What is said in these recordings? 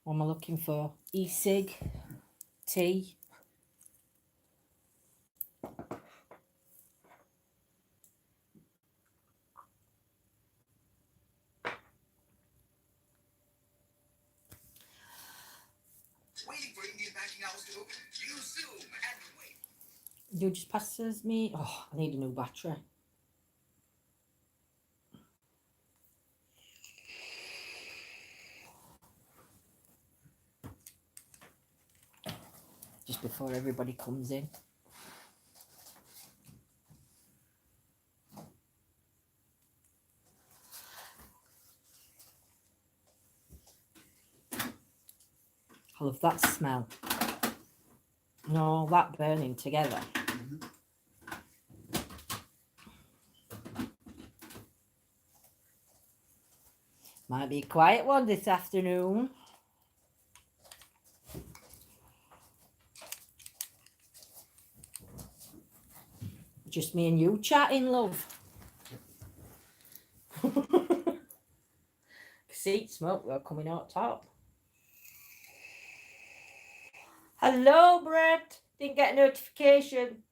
What am I looking for? E-cig, tea. Waiting for Indian banking hours to open. Use Zoom and wait. You just passes me. Oh, I need a new battery. Just before everybody comes in. I love that smell. And all that burning together. Might be a quiet one this afternoon. Just me and you chatting, love. See, smoke we're coming out top. Hello, Brett. Didn't get a notification.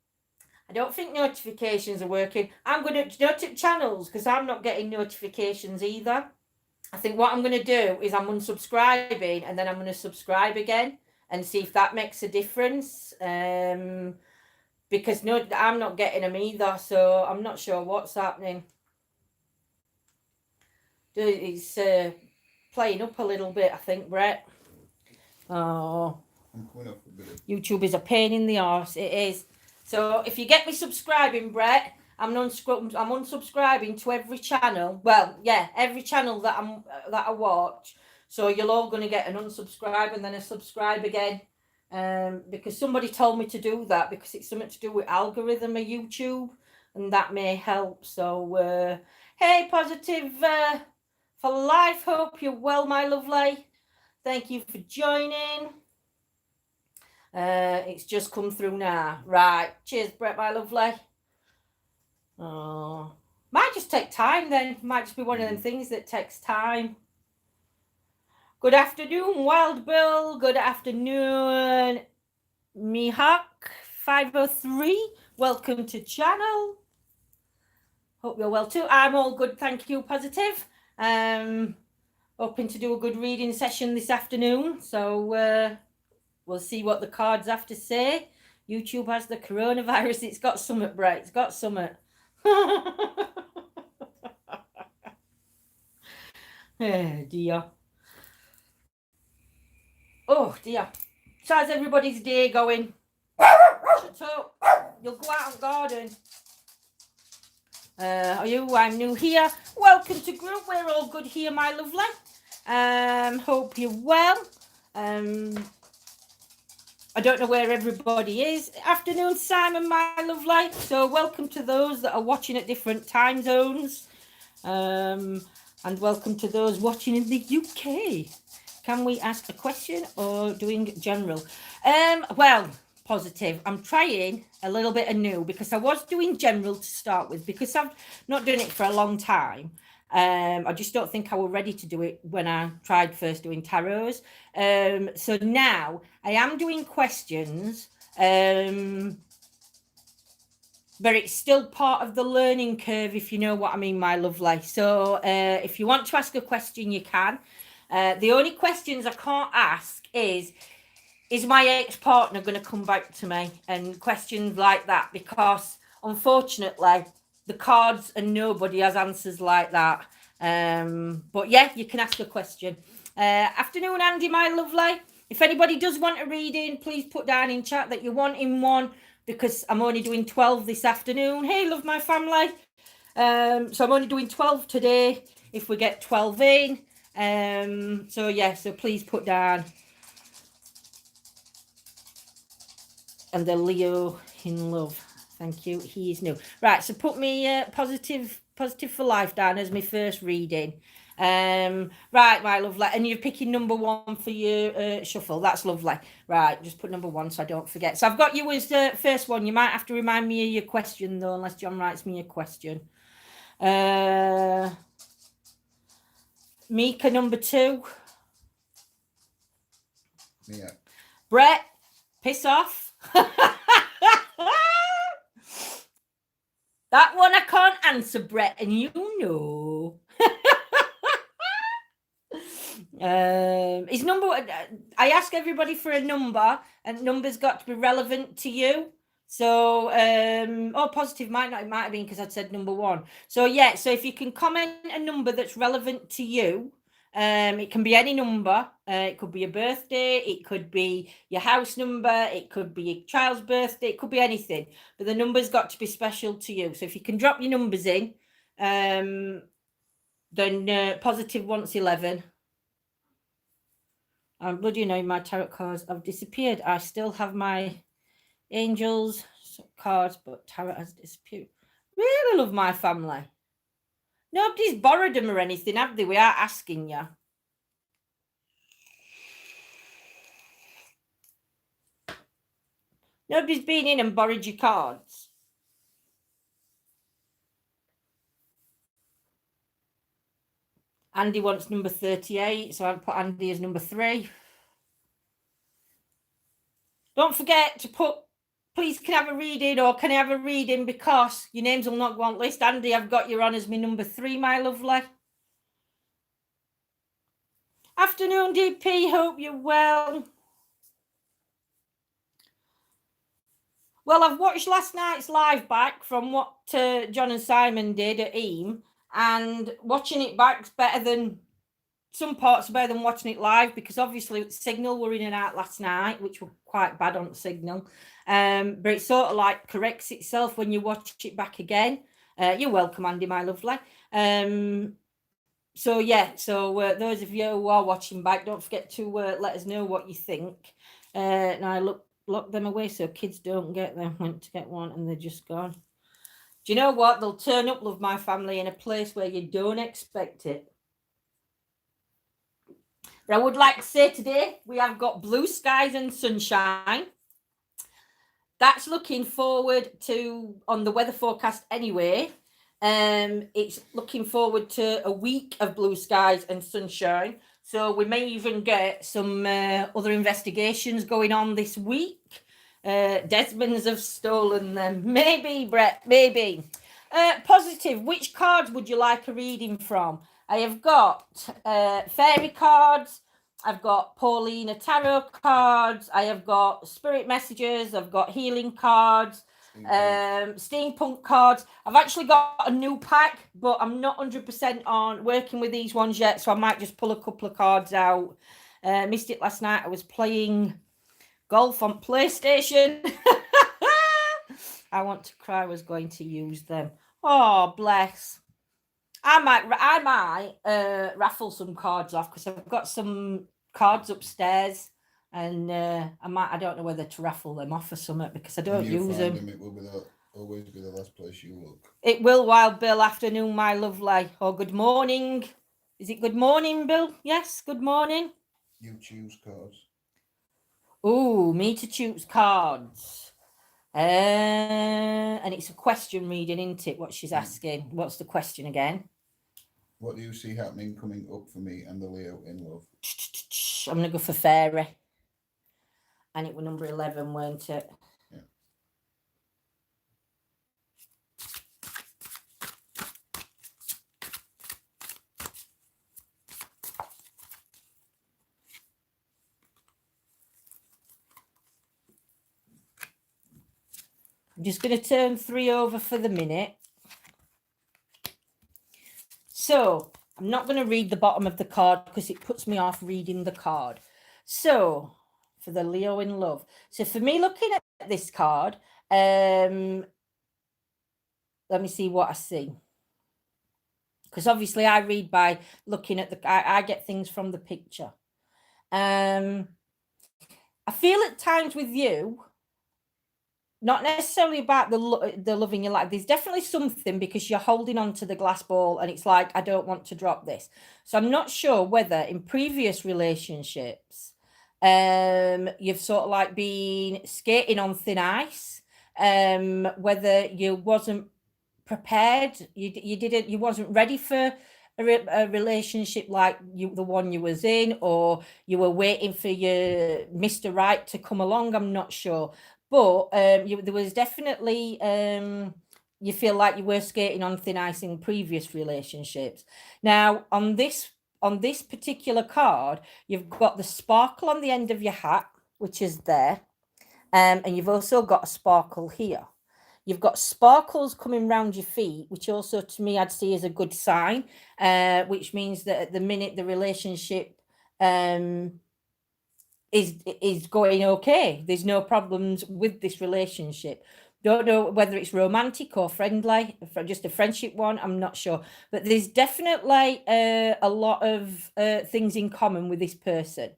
I don't think notifications are working. I'm going to notify channels because I'm not getting notifications either. I think what I'm going to do is I'm unsubscribing and then I'm going to subscribe again and see if that makes a difference. Because no, I'm not getting them either, so I'm not sure what's happening. It's playing up a little bit, I think, Brett. Oh, YouTube is a pain in the arse. It is. So if you get me subscribing, Brett, I'm unsubscribing to every channel. Well, yeah, every channel that I watch. So you're all going to get an unsubscribe and then a subscribe again. Because somebody told me to do that because it's something to do with algorithm of YouTube, and that may help. So hey, Positive for Life, hope you're well, my lovely. Thank you for joining. It's just come through now. Right, cheers, Brett, my lovely. Oh, might just take time then. Might just be one of them things that takes time. Good afternoon, Wild Bill. Good afternoon, Mihawk 503. Welcome to channel. Hope you're well too. I'm all good, thank you, Positive. Hoping to do a good reading session this afternoon. So we'll see what the cards have to say. YouTube has the coronavirus. It's got summit, Brett. It's got summit. Oh dear. Oh dear. So how's everybody's day going? Shut up. You'll go out and garden. Are you? I'm new here. Welcome to group. We're all good here, my lovely. Hope you're well. I don't know where everybody is. Afternoon, Simon, my lovely. So welcome to those that are watching at different time zones. And welcome to those watching in the UK. Can we ask a question or doing general? Well, Positive. I'm trying a little bit of new because I was doing general to start with because I've not done it for a long time. I just don't think I was ready to do it when I tried first doing tarots. So now I am doing questions, but it's still part of the learning curve, if you know what I mean, my lovely. So if you want to ask a question, you can. The only questions I can't ask is my ex-partner going to come back to me, and questions like that, because unfortunately the cards and nobody has answers like that. But yeah, you can ask a question. Afternoon, Andy, my lovely. If anybody does want a reading, please put down in chat that you're wanting one, because I'm only doing 12 this afternoon. Hey, love my family. So I'm only doing 12 today if we get 12 in. So yeah, so please put down. And the Leo in love. Thank you. He is new. Right, so put me positive for life down as my first reading. Right, my lovely. And you're picking number 1 for your shuffle. That's lovely. Right, just put number 1 so I don't forget. So I've got you as the first one. You might have to remind me of your question, though, unless John writes me a question. Mika, number 2. Yeah. Brett, piss off. That one I can't answer, Brett, and you know. His number. I ask everybody for a number, and number's got to be relevant to you. So, positive might not. It might have been because I'd said number one. So yeah. So if you can comment a number that's relevant to you, it can be any number. It could be your birthday. It could be your house number. It could be your child's birthday. It could be anything. But the number's got to be special to you. So if you can drop your numbers in, then positive wants 11. I'm bloody annoyed my tarot cards have disappeared. I still have my angels cards, but tarot has disappeared. Really love my family. Nobody's borrowed them or anything, have they? We are asking you. Nobody's been in and borrowed your cards. Andy wants number 38, so I'll put Andy as number 3. Don't forget to put, please can I have a reading, or can I have a reading because your names will not go on list. Andy, I've got you on as my number 3, my lovely. Afternoon, DP, hope you're well. Well, I've watched last night's live back from what John and Simon did at EAM, and watching it back's better than, some parts are better than watching it live, because obviously Signal were in and out last night, which were quite bad on Signal. But it sort of like corrects itself when you watch it back again. You're welcome, Andy, my lovely. So yeah, so those of you who are watching back, don't forget to let us know what you think. Now I lock them away so kids don't get them. Went to get one and they're just gone. Do you know what? They'll turn up, love my family, in a place where you don't expect it. But I would like to say today we have got blue skies and sunshine. That's looking forward to, on the weather forecast anyway. It's looking forward to a week of blue skies and sunshine. So we may even get some other investigations going on this week. Desmonds have stolen them. Maybe, Brett, maybe. Positive, which cards would you like a reading from? I have got fairy cards. I've got Paulina tarot cards. I have got spirit messages. I've got healing cards. Steampunk cards. I've actually got a new pack, but I'm not 100% on working with these ones yet, so I might just pull a couple of cards out. Missed it last night. I was playing golf on PlayStation. I want to cry. I was going to use them. Oh, bless. I might raffle some cards off, because I've got some cards upstairs. And I don't know whether to raffle them off or something, because I don't use them. It will always be the last place you look. It will, Wild Bill. Afternoon, my lovely. Or good morning. Is it good morning, Bill? Yes, good morning. You choose cards. Oh, me to choose cards. And it's a question reading, isn't it? What she's asking. What's the question again? What do you see happening coming up for me and the Leo in love? I'm going to go for fairy. And it was number 11, weren't it? Yeah. I'm just going to turn 3 over for the minute. So I'm not going to read the bottom of the card because it puts me off reading the card. So for the Leo in love. So for me, looking at this card, let me see what I see. Because obviously I read by looking at I get things from the picture. I feel at times with you, not necessarily about the love in your life. There's definitely something, because you're holding on to the glass ball and it's like, I don't want to drop this. So I'm not sure whether in previous relationships, you've sort of like been skating on thin ice, whether you wasn't prepared, you wasn't ready for a relationship like the one you was in, or you were waiting for your Mr. Right to come along. I'm not sure, but there was definitely you feel like you were skating on thin ice in previous relationships. Now on this particular card, you've got the sparkle on the end of your hat, which is there, and you've also got a sparkle here. You've got sparkles coming round your feet, which also to me I'd see as a good sign, which means that at the minute the relationship is going okay. There's no problems with this relationship. Don't know whether it's romantic or friendly, just a friendship one. I'm not sure, but there's definitely a lot of things in common with this person.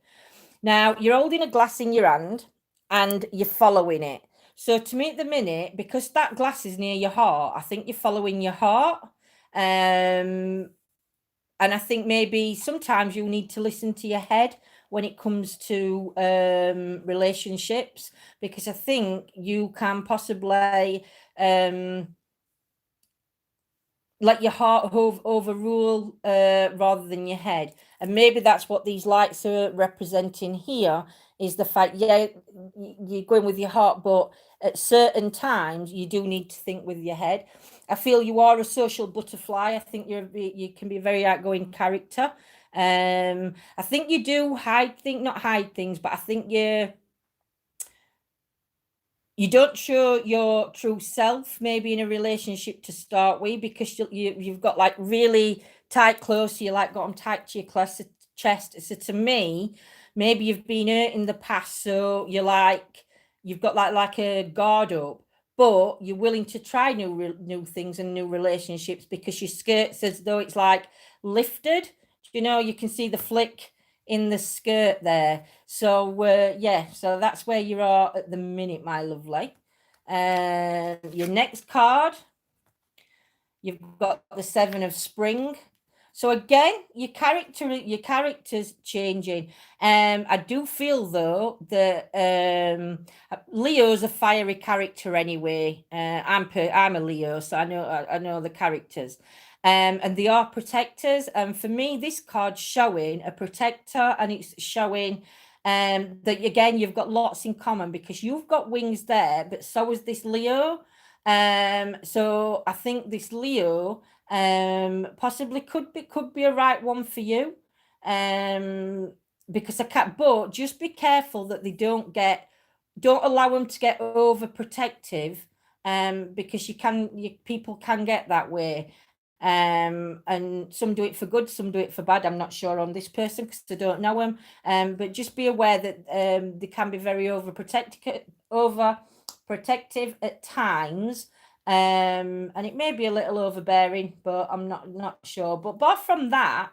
Now you're holding a glass in your hand and you're following it. So to me at the minute, because that glass is near your heart, I think you're following your heart. And I think maybe sometimes you need to listen to your head when it comes to relationships, because I think you can possibly let your heart overrule rather than your head. And maybe that's what these lights are representing here, is the fact, yeah, you're going with your heart, but at certain times you do need to think with your head. I feel you are a social butterfly. I think you can be a very outgoing character. I think you do not hide things, but I think you don't show your true self maybe in a relationship to start with, because you've got like really tight clothes, you like got them tight to your chest. So to me, maybe you've been hurt in the past, so you've got like a guard up, but you're willing to try new things and new relationships, because your skirt's as though it's like lifted. You can see the flick in the skirt there. So yeah, so that's where you are at the minute, my lovely. Your next card, you've got the Seven of Spring. So again, your character's changing. I do feel though that Leo's a fiery character anyway. I'm a Leo, so I know the characters. And they are protectors. And for me, this card's showing a protector, and it's showing that again you've got lots in common, because you've got wings there, but so is this Leo. So I think this Leo possibly could be a right one for you, because I can't. But just be careful that they don't allow them to get overprotective, because people can get that way. And some do it for good, some do it for bad. I'm not sure on this person because I don't know him. But just be aware that they can be very overprotective at times. And it may be a little overbearing, but I'm not sure. But apart from that,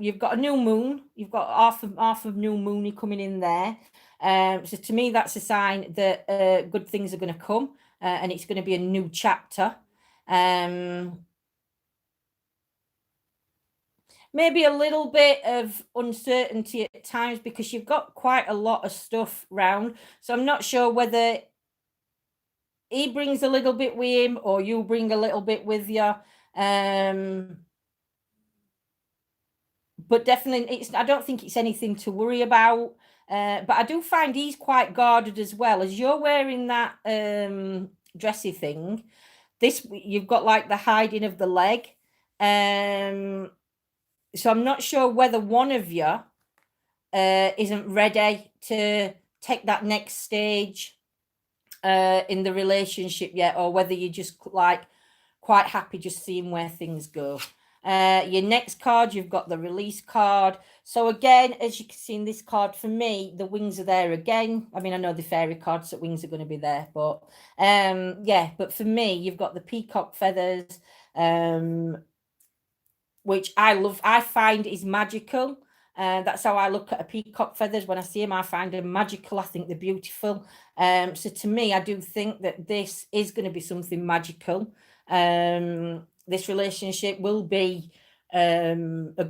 you've got a new moon. You've got half of new moon coming in there. So to me, that's a sign that good things are going to come, and it's going to be a new chapter. Maybe a little bit of uncertainty at times, because you've got quite a lot of stuff round. So I'm not sure whether he brings a little bit with him or you bring a little bit with you. But definitely I don't think it's anything to worry about. But I do find he's quite guarded as well. As you're wearing that dressy thing, you've got like the hiding of the leg. So I'm not sure whether one of you isn't ready to take that next stage in the relationship yet, or whether you're just like quite happy just seeing where things go. Your next card, you've got the release card. So again, as you can see in this card, for me, the wings are there again. I mean, I know the fairy cards, that wings are going to be there, but yeah, but for me, you've got the peacock feathers, which I find is magical. That's how I look at a peacock feathers. When I see them, I find them magical. I think they're beautiful. So to me, I do think that this is going to be something magical. This relationship will be a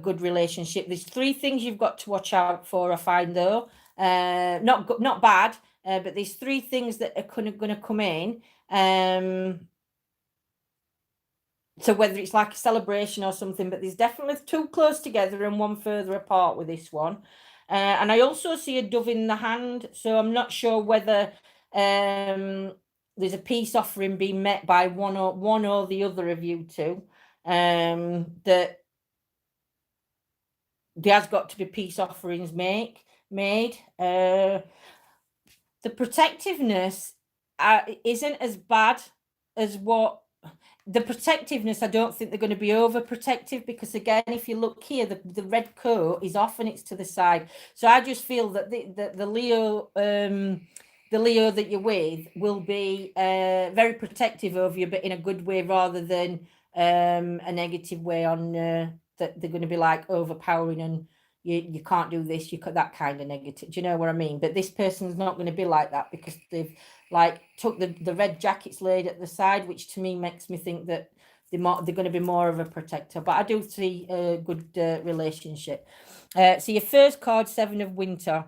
good relationship. There's 3 things you've got to watch out for, I find, though. Not bad, but there's 3 things that are going to come in. So whether it's like a celebration or something, but there's definitely two close together and one further apart with this one. And I also see a dove in the hand, so I'm not sure whether there's a peace offering being met by one or the other of you two. That there has got to be peace offerings made. The protectiveness isn't as bad as what the protectiveness. I don't think they're going to be overprotective, because again, if you look here, the red coat is off and it's to the side. So I just feel that the Leo that you're with will be very protective of you, but in a good way rather than a negative way. On that they're going to be like overpowering and you can't do this, that kind of negative. Do you know what I mean? But this person's not going to be like that, because they've like took the red jackets laid at the side, which to me makes me think that they're going to be more of a protector. But I do see a good relationship. So your first card, Seven of Winter.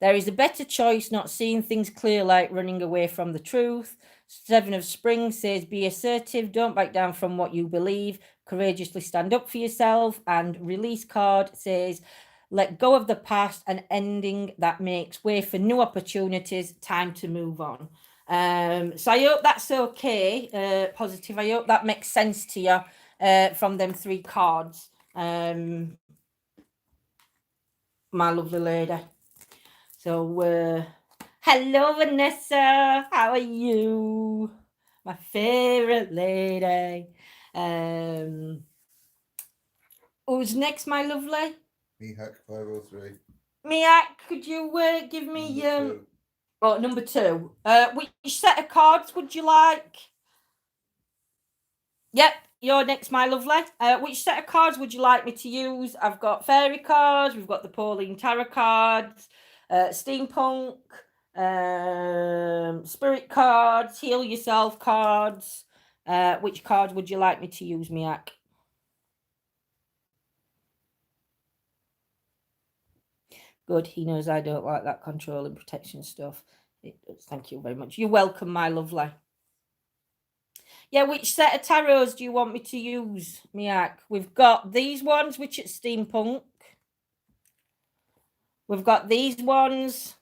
There is a better choice, not seeing things clear, like running away from the truth. Seven of Spring says, be assertive, don't back down from what you believe, courageously stand up for yourself. And Release card says, let go of the past, an ending that makes way for new opportunities, time to move on. So I hope that's okay, positive. I hope that makes sense to you from them three cards, my lovely lady. So, hello, Vanessa. How are you? My favorite lady. Who's next, my lovely? Mihak 503. Miak, could you give me number two? Which set of cards would you like? Yep, you're next, my lovely. Which set of cards would you like me to use? I've got fairy cards. We've got the Pauline Tarot cards. Steampunk, spirit cards, heal yourself cards. Which card would you like me to use, Miak? Good, he knows I don't like that control and protection stuff. Thank you very much. You're welcome, my lovely. Yeah, which set of tarots do you want me to use, Miak? We've got these ones, which are steampunk. We've got these ones,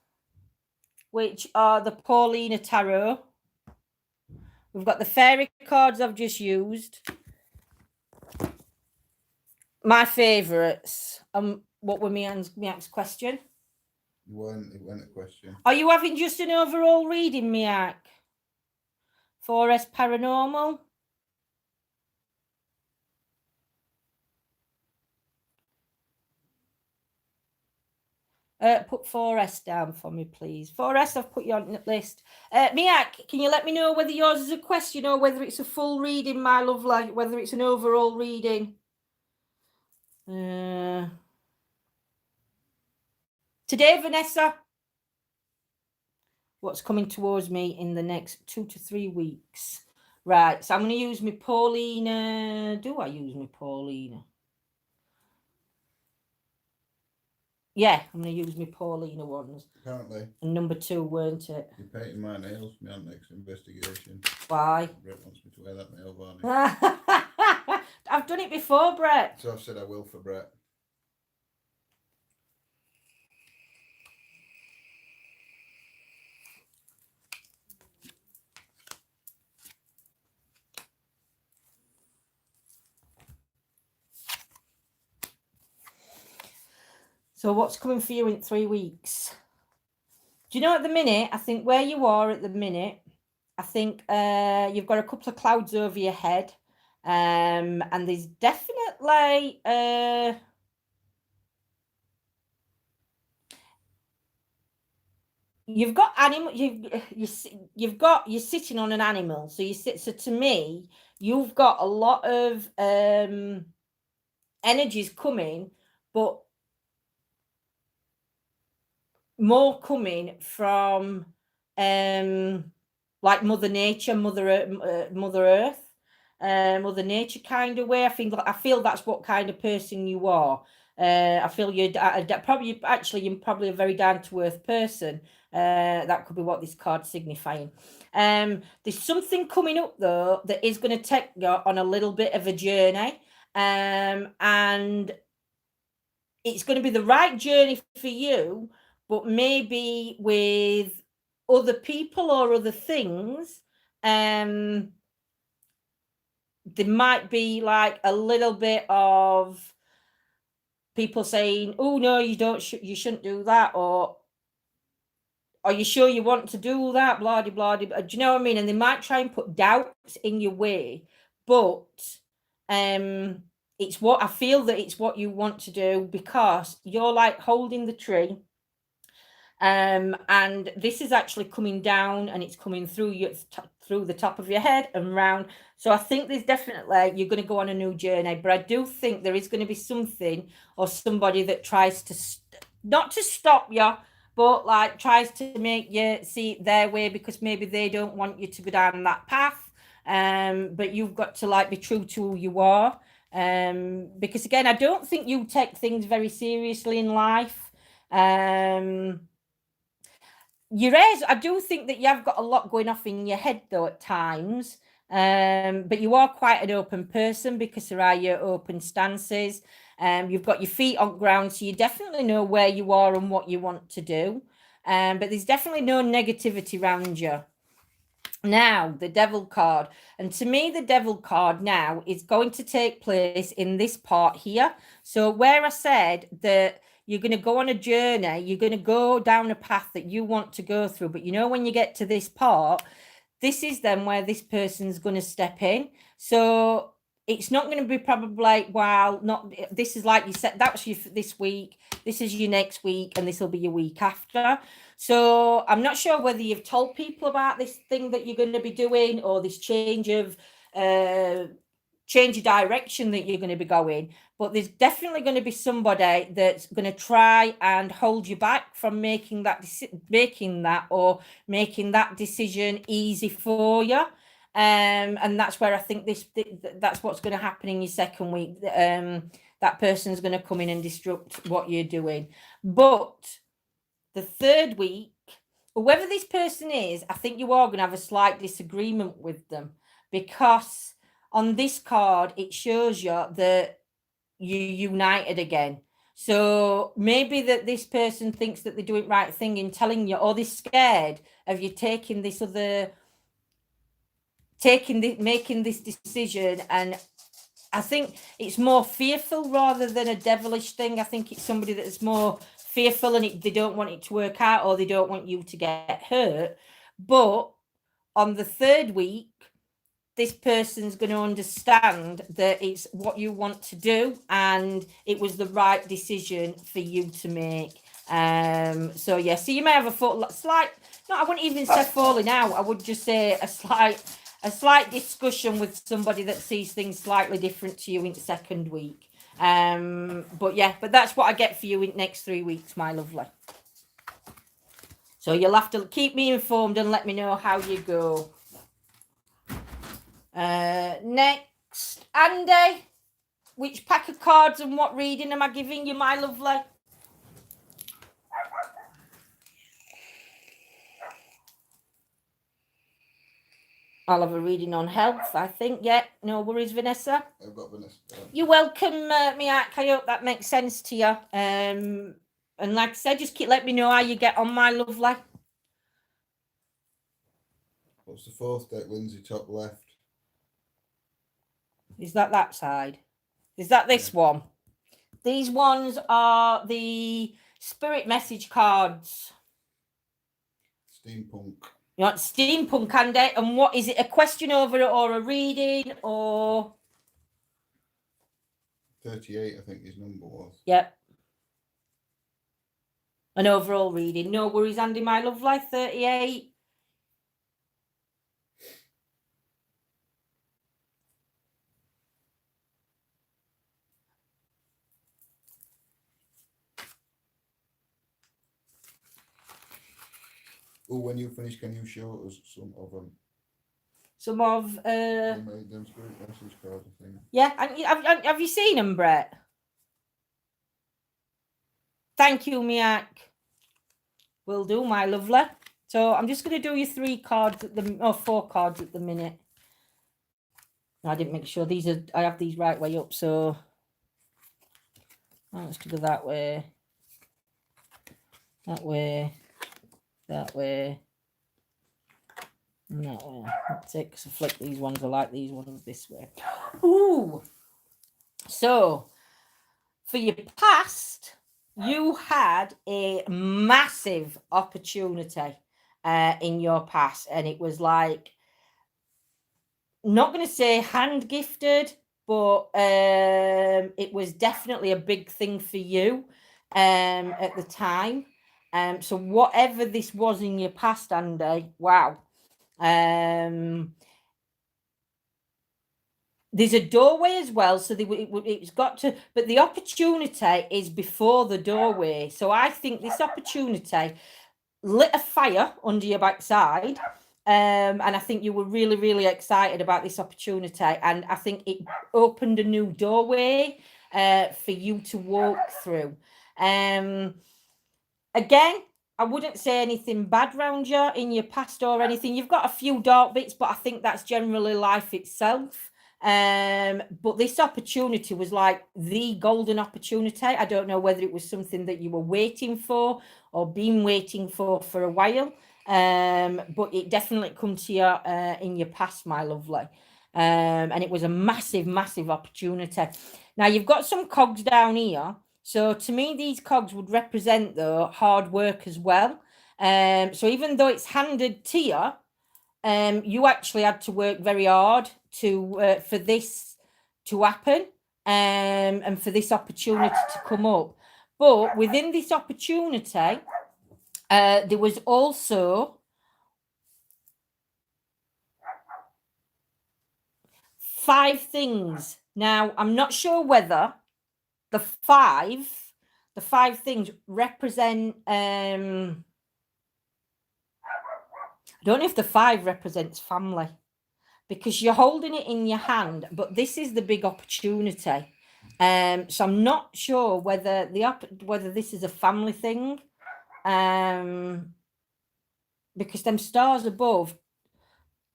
which are the Paulina Tarot. We've got the fairy cards I've just used. My favourites. What were Miak's question? It weren't a question. Are you having just an overall reading, Miak? 4S Paranormal? Put 4S down for me, please. 4S, I've put you on the list. Miak, can you let me know whether yours is a question or whether it's a full reading, my love, like whether it's an overall reading? Today, Vanessa, what's coming towards me in the next 2 to 3 weeks? Right, so I'm going to use my Paulina. Do I use my Paulina? Yeah, I'm going to use my Paulina ones. Apparently. And number 2, weren't it? You're painting my nails for my next investigation. Why? Brett wants me to wear that nail varnish. I've done it before, Brett. So I've said I will for Brett. So what's coming for you in 3 weeks? Do you know, at the minute, I think where you are at the minute, I think you've got a couple of clouds over your head. And there's definitely you've got animal. You're sitting on an animal. So So to me, you've got a lot of energies coming, but more coming from like Mother Nature, Mother Earth, Mother Nature kind of way. I feel that's what kind of person you are. I feel you're probably a very down to earth person, That could be what this card's signifying. There's something coming up though that is going to take you on a little bit of a journey, and it's going to be the right journey for you, but maybe with other people or other things. There might be like a little bit of people saying, "Oh no, you don't. You shouldn't do that," or "Are you sure you want to do that?" Blah blah blah. Do you know what I mean? And they might try and put doubts in your way, but it's what I feel that it's what you want to do, because you're like holding the tree. And this is actually coming down, and it's coming through you, through the top of your head and round. So I think there's definitely, you're going to go on a new journey, but I do think there is going to be something or somebody that tries to not to stop you, but like tries to make you see it their way, because maybe they don't want you to go down that path. But you've got to like be true to who you are. Because again, I don't think you take things very seriously in life. I do think that you have got a lot going off in your head though at times. But you are quite an open person, because there are your open stances. You've got your feet on ground, so you definitely know where you are and what you want to do. But there's definitely no negativity around you. Now, the Devil card. And to me, the Devil card now is going to take place in this part here. So where I said that you're going to go on a journey, you're going to go down a path that you want to go through. But you know, when you get to this part, this is then where this person's going to step in. So it's not going to be probably like, wow, not this is like you said, that's you this week, this is your next week, and this will be your week after. So I'm not sure whether you've told people about this thing that you're going to be doing, or this change of direction that you're going to be going. But there's definitely going to be somebody that's going to try and hold you back from making that decision easy for you. And that's where I think that's what's going to happen in your second week. That person's going to come in and disrupt what you're doing. But the third week, whoever this person is, I think you are going to have a slight disagreement with them, because on this card, it shows you that you're united again. So maybe that this person thinks that they're doing the right thing in telling you, or they're scared of you making this decision. And I think it's more fearful rather than a devilish thing. I think it's somebody that's more fearful, and they don't want it to work out, or they don't want you to get hurt. But on the third week, this person's going to understand that it's what you want to do, and it was the right decision for you to make. So yeah, so you may have I wouldn't even say falling out. I would just say a slight discussion with somebody that sees things slightly different to you in the second week. But that's what I get for you in the next 3 weeks, my lovely. So you'll have to keep me informed and let me know how you go. Next, Andy, which pack of cards and what reading am I giving you, my lovely? I'll have a reading on health, I think. Yeah, no worries, Vanessa. I've got Vanessa. You're welcome, Miak. I hope that makes sense to you. And like I said, just let me know how you get on, my lovely. What's the fourth deck, Lindsay? Top left. Is that side? Is that this one? These ones are the spirit message cards. Steampunk. You want steampunk, Andy? And what is it? A question over or a reading or? 38, I think his number was. Yep. An overall reading. No worries, Andy, my lovely. 38. Oh, when you finish, can you show us some of them? Some of You made them spirit message cards, I think. yeah. And have you seen them, Brett? Thank you, Miak. Will do, my lovely. So I'm just going to do your 4 cards at the minute. I didn't make sure I have these right way up, so let's go that way, that way, that way, and that way. That's it, because I flick these ones, I like these ones this way. Ooh! So, for your past, you had a massive opportunity in your past, and it was like, not going to say hand gifted, but it was definitely a big thing for you at the time. So whatever this was in your past, Andy, wow. There's a doorway as well, so it's got to, but the opportunity is before the doorway. So I think this opportunity lit a fire under your backside. And I think you were really, really excited about this opportunity. And I think it opened a new doorway for you to walk through. Again, I wouldn't say anything bad around you in your past or anything. You've got a few dark bits, but I think that's generally life itself. But this opportunity was like the golden opportunity. I don't know whether it was something that you were waiting for or been waiting for a while. But it definitely come to you in your past, my lovely. And it was a massive, massive opportunity. Now you've got some cogs down here. So to me, these cogs would represent the hard work as well. So even though it's handed to you, you actually had to work very hard to for this to happen, and for this opportunity to come up. But within this opportunity, there was also 5 things. Now, I'm not sure whether the five things represent, I don't know if the 5 represents family, because you're holding it in your hand, but this is the big opportunity. So I'm not sure whether this is a family thing, because them stars above,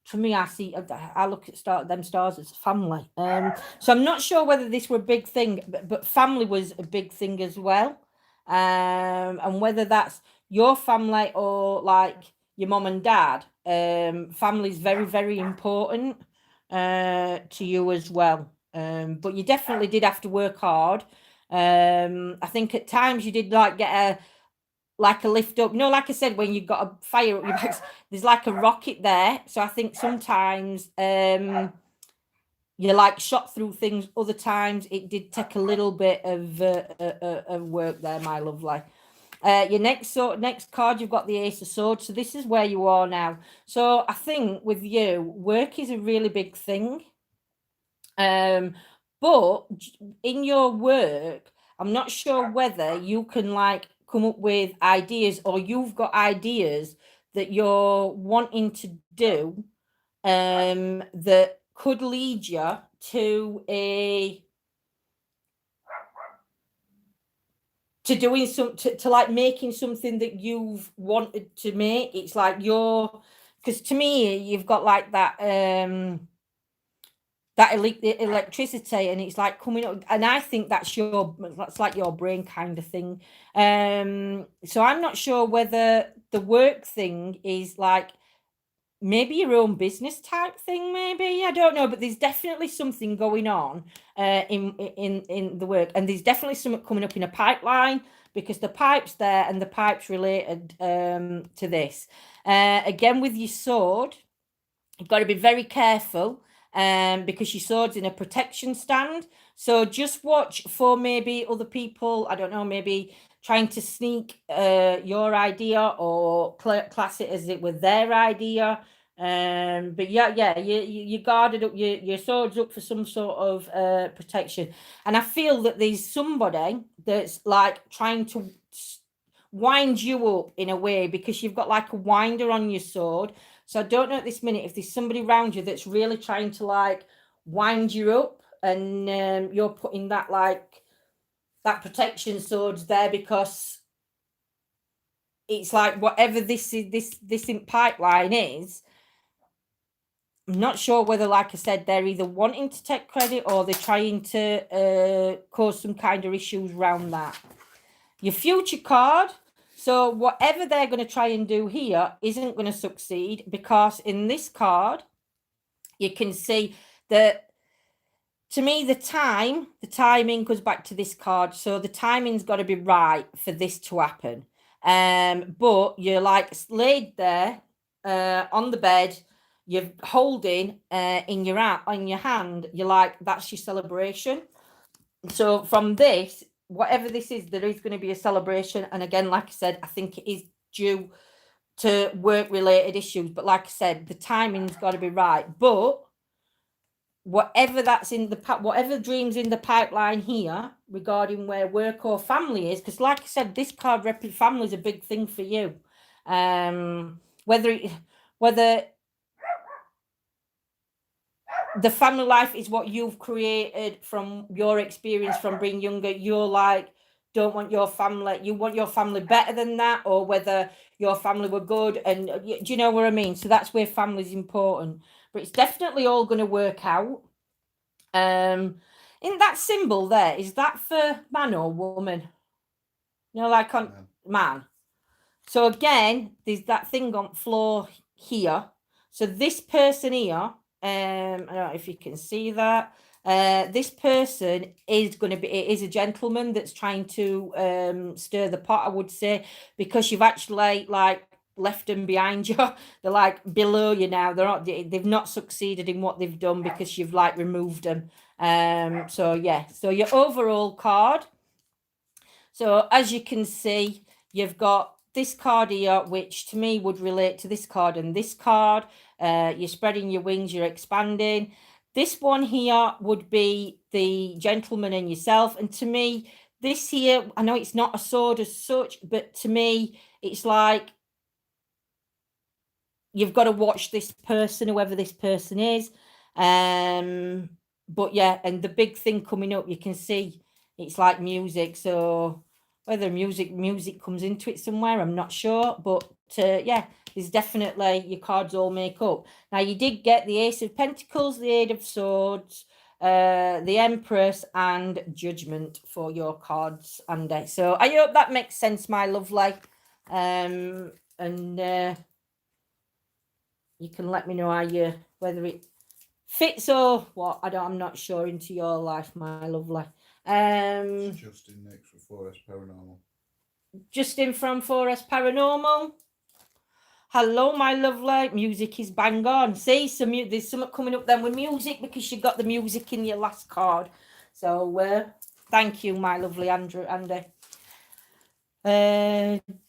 for me, I look at them stars as family. So I'm not sure whether this were a big thing, but family was a big thing as well. And whether that's your family or like your mom and dad, family is very, very important to you as well. But you definitely did have to work hard. I think at times you did like get a lift up. No, like I said, when you've got a fire up your back, there's like a rocket there. So I think sometimes you're like shot through things. Other times it did take a little bit of work there, my lovely. Your next card, you've got the Ace of Swords. So this is where you are now. So I think with you, work is a really big thing. But in your work, I'm not sure whether you can like come up with ideas, or you've got ideas that you're wanting to do that could lead you to doing to like making something that you've wanted to make. It's like because to me you've got like that electricity, and it's like coming up, and I think that's like your brain kind of thing. So I'm not sure whether the work thing is like maybe your own business type thing, maybe, I don't know, but there's definitely something going on in the work, and there's definitely something coming up in a pipeline, because the pipe's there and the pipe's related to this. Again, with your sword, you've got to be very careful, because your sword's in a protection stand. So just watch for maybe other people, I don't know, maybe trying to sneak your idea or class it as it was their idea. But yeah, you guarded up, your sword's up for some sort of protection. And I feel that there's somebody that's like trying to wind you up in a way, because you've got like a winder on your sword. So I don't know at this minute if there's somebody around you that's really trying to like wind you up, and you're putting that protection swords there, because it's like whatever this is, this in pipeline is, I'm not sure whether, like I said, they're either wanting to take credit or they're trying to cause some kind of issues around that. Your future card. So whatever they're going to try and do here isn't going to succeed, because in this card, you can see that, to me, the timing goes back to this card. So the timing's got to be right for this to happen. But you're like laid there on the bed, you're holding in your hand, you're like, that's your celebration. So from this, whatever this is, there is going to be a celebration. And again, like I said, I think it is due to work related issues. But like I said, the timing's got to be right. But whatever that's in the whatever dreams in the pipeline here regarding where work or family is, because like I said, this card family is a big thing for you. Whether the family life is what you've created from your experience from being younger, you're like, don't want your family, you want your family better than that, or whether your family were good, and do you know what I mean? So that's where family is important. But it's definitely all going to work out. In that symbol there, is that for man or woman? You know, like on man. So again, there's that thing on floor here. So this person here, I don't know if you can see that. This person is going to be, it is a gentleman that's trying to stir the pot, I would say, because you've actually like left them behind you. They're like below you now. They've not succeeded in what they've done because you've like removed them. So yeah, so your overall card. So as you can see, you've got this card here, which to me would relate to this card and this card. You're spreading your wings, you're expanding. This one here would be the gentleman and yourself. And to me, this here, I know it's not a sword as such, but to me, it's like you've got to watch this person, whoever this person is. But yeah, and the big thing coming up, you can see it's like music. So whether music comes into it somewhere, I'm not sure. But yeah, there's definitely, your cards all make up. Now, you did get the Ace of Pentacles, the Eight of Swords, the Empress, and Judgment for your cards, Andy. So I hope that makes sense, my lovely. And you can let me know whether it fits or what. I'm not sure into your life, my lovely. Justin next for 4S Paranormal. Justin from 4S Paranormal. Hello, my lovely. Music is bang on. See, there's something coming up then with music, because you got the music in your last card. So thank you, my lovely Andy.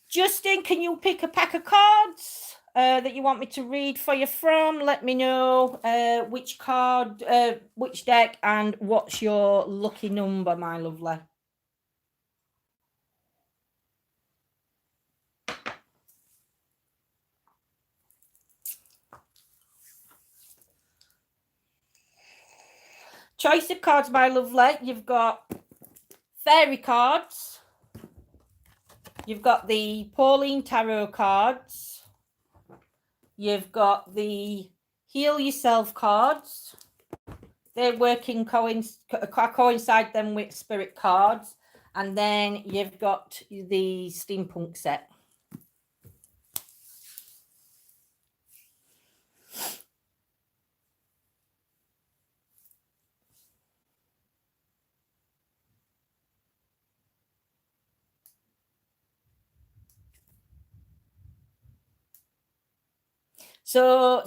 Justin, can you pick a pack of cards that you want me to read for you from? Let me know which card, which deck, and what's your lucky number, my lovely. Choice of cards, my lovely. You've got fairy cards. You've got the Pauline Tarot cards. You've got the Heal Yourself cards. They're working coincide them with spirit cards. And then you've got the steampunk set. So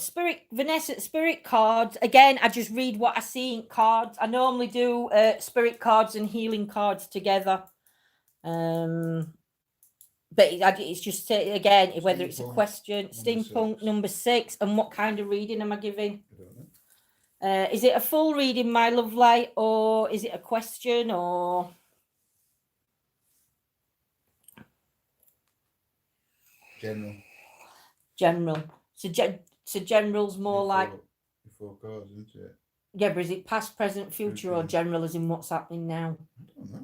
Vanessa, spirit cards, again, I just read what I see in cards. I normally do spirit cards and healing cards together. But it's just, again, whether it's a question. Steampunk number 6. And what kind of reading am I giving? I don't know. Is it a full reading, my lovely, or is it a question, or? General. So general's more like before cards, isn't it? Yeah, but is it past, present, future, or general as in what's happening now? I don't know.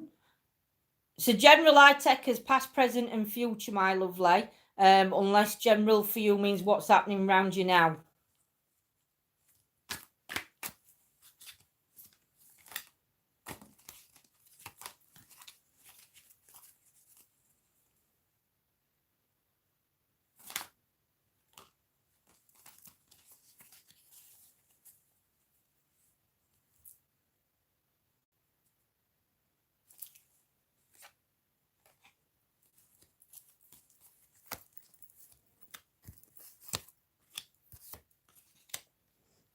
So general I take as past, present, and future, my lovely. Unless general for you means what's happening around you now.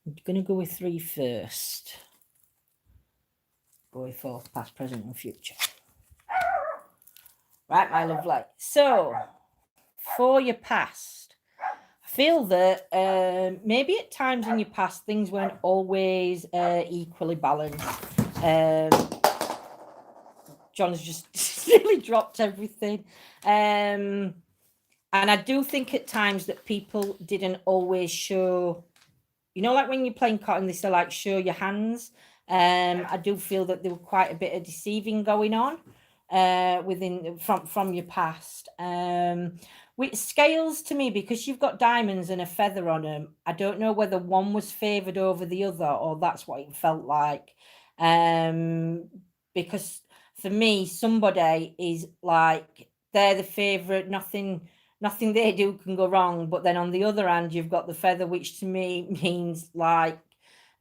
I'm going to go with 3 first. Go with 4, past, present, and future. Right, my lovely. So, for your past, I feel that maybe at times in your past things weren't always equally balanced. John's just really dropped everything. And I do think at times that people didn't always show, you know, like when you're playing cotton, they say like show your hands. I do feel that there were quite a bit of deceiving going on from your past. With scales, to me, because you've got diamonds and a feather on them, I don't know whether one was favoured over the other or that's what it felt like. Because for me, somebody is like they're the favourite, nothing they do can go wrong. But then on the other hand, you've got the feather, which to me means like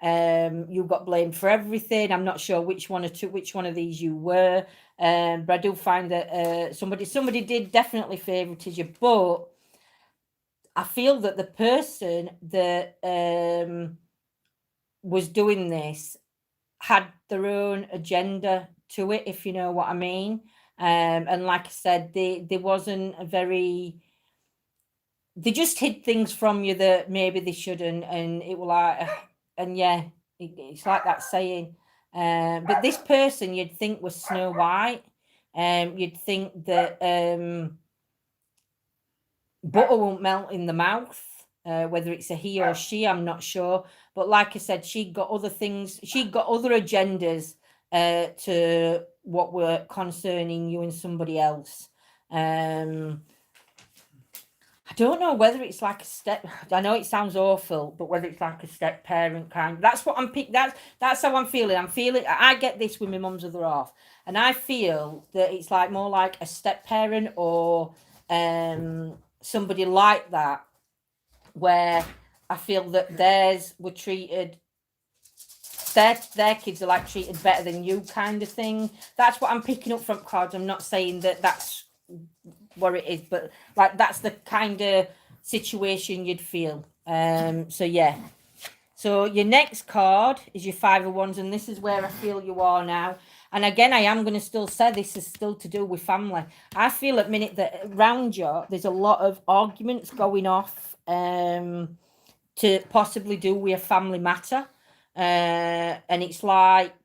you got blamed for everything. I'm not sure which one of these you were, but I do find that somebody did definitely favorited you. But I feel that the person that was doing this had their own agenda to it, if you know what I mean. And like I said, they wasn't a very. They just hid things from you that maybe they shouldn't, and it was like, and yeah, it's like that saying. But this person you'd think was Snow White. You'd think that butter won't melt in the mouth. Whether it's a he or she, I'm not sure. But like I said, she got other things. She got other agendas to what were concerning you and somebody else. I don't know whether it's like a step. I know it sounds awful, but whether it's like a step parent kind. That's what I'm pick. That's how I'm feeling. I'm feeling. I get this with my mum's other half, and I feel that it's like more like a step parent or somebody like that, where I feel that theirs were treated. Their kids are like treated better than you, kind of thing. That's what I'm picking up from cards. I'm not saying that that's what it is, but like that's the kind of situation you'd feel. So yeah. So your next card is your 5 of Wands, and this is where I feel you are now. And again, I am going to still say this is still to do with family. I feel at minute that around you, there's a lot of arguments going off to possibly do with a family matter. And it's like,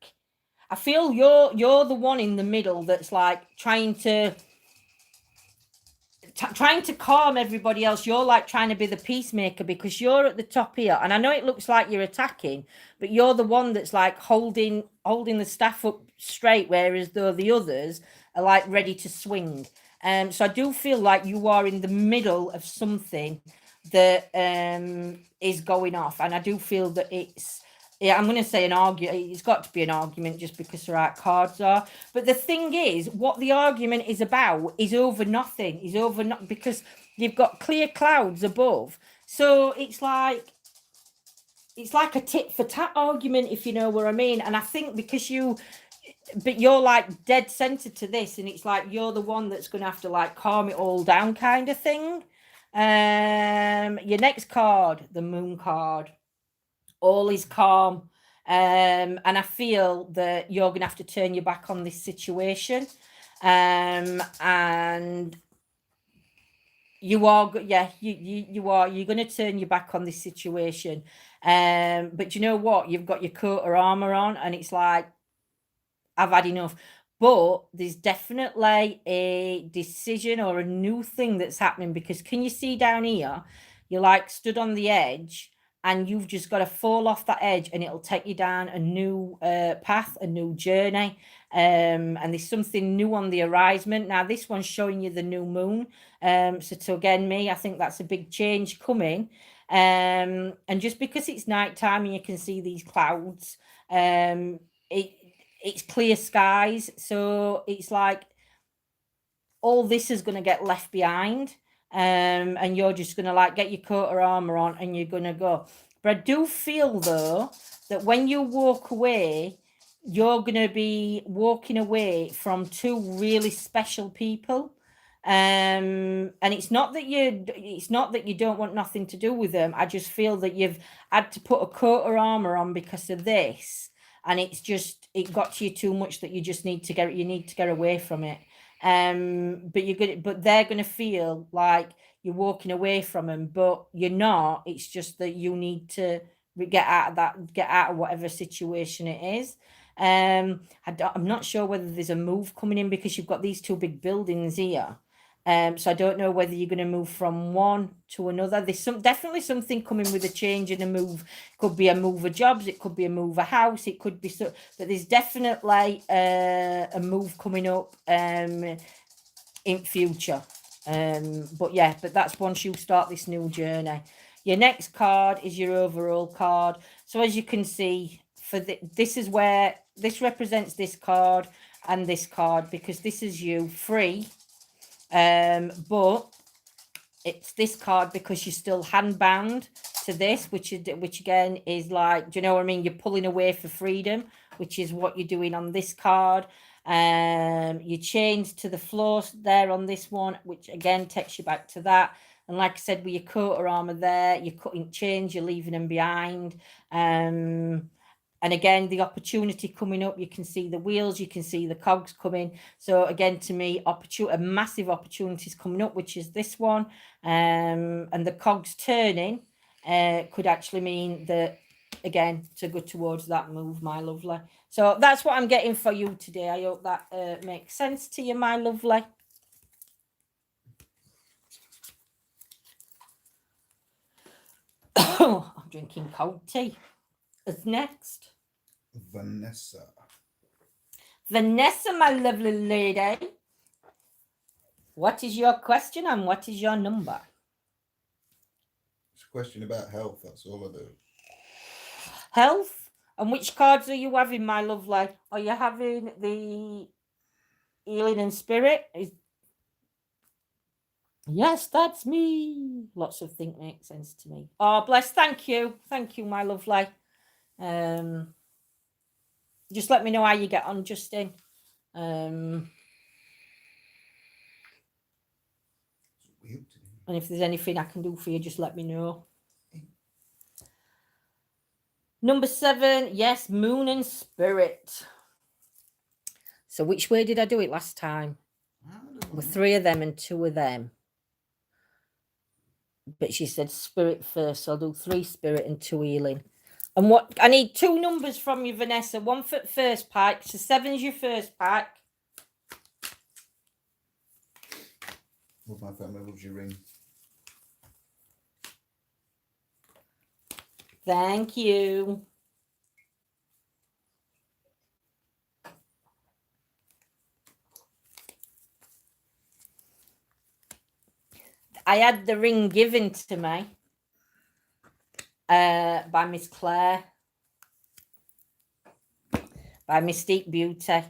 I feel you're the one in the middle that's like trying to calm everybody else. You're like trying to be the peacemaker because you're at the top here, and I know it looks like you're attacking, but you're the one that's like holding the staff up straight, whereas though the others are like ready to swing. So I do feel like you are in the middle of something that is going off, and I do feel that it's. Yeah, I'm going to say an argument. It's got to be an argument just because the right cards are. But the thing is, what the argument is about is over nothing. Is over not because you've got clear clouds above. So it's like a tit for tat argument, if you know what I mean. And I think because but you're like dead centered to this, and it's like you're the one that's going to have to like calm it all down, kind of thing. Your next card, the Moon card. All is calm, and I feel that you're going to have to turn your back on this situation, and you are, yeah, you are. You're going to turn your back on this situation, but you know what? You've got your coat of armor on, and it's like I've had enough. But there's definitely a decision or a new thing that's happening because can you see down here? You're like stood on the edge. and you've just got to fall off that edge, and it'll take you down a new path, a new journey. And there's something new on the horizon. Now, this one's showing you the new moon. So to again, me, I think that's a big change coming. And just because it's nighttime and you can see these clouds, it's clear skies. So it's like all this is going to get left behind. And you're just going to like get your coat or armor on and you're going to go. But I do feel though that when you walk away, you're going to be walking away from two really special people. And it's not that you don't want nothing to do with them. I just feel that you've had to put a coat or armor on because of this, and it got to you too much that you need to get away from it. But they're gonna feel like you're walking away from them, but you're not. It's just that you need to get out of whatever situation it is. I'm not sure whether there's a move coming in because you've got these two big buildings here. So I don't know whether you're going to move from one to another. There's definitely something coming with a change and a move. It could be a move of jobs. It could be a move of house. It could be but there's definitely a move coming up in future. But that's once you start this new journey. Your next card is your overall card. So as you can see, this is where this represents this card and this card, because this is you free. But it's this card because you're still handbound to this, which again is like, do you know what I mean? You're pulling away for freedom, which is what you're doing on this card. You chained to the floor there on this one, which again takes you back to that. And like I said, with your coat or armor there, you're cutting chains, you're leaving them behind. And again, the opportunity coming up, you can see the wheels, you can see the cogs coming. So again, to me, a massive opportunity is coming up, which is this one. And the cogs turning could actually mean that, again, to go towards that move, my lovely. So that's what I'm getting for you today. I hope that makes sense to you, my lovely. I'm drinking cold tea. What's next? Vanessa, my lovely lady. What is your question and what is your number? it's a question about health. That's all I do. Health? And which cards are you having, my lovely? Are you having the healing and spirit? Yes, that's me. Lots of things make sense to me. Oh, bless. Thank you, my lovely. Just let me know how you get on, Justin. And if there's anything I can do for you, just let me know. Number 7, yes, moon and spirit. So which way did I do it last time? With 3 of them and 2 of them. But she said spirit first, so I'll do 3 spirit and 2 healing. And what I need 2 numbers from you, Vanessa. 1 for the first pack. So 7's your first pack. Love my family, loves your ring. Thank you. I had the ring given to me by Miss Claire, by Mystique Beauty.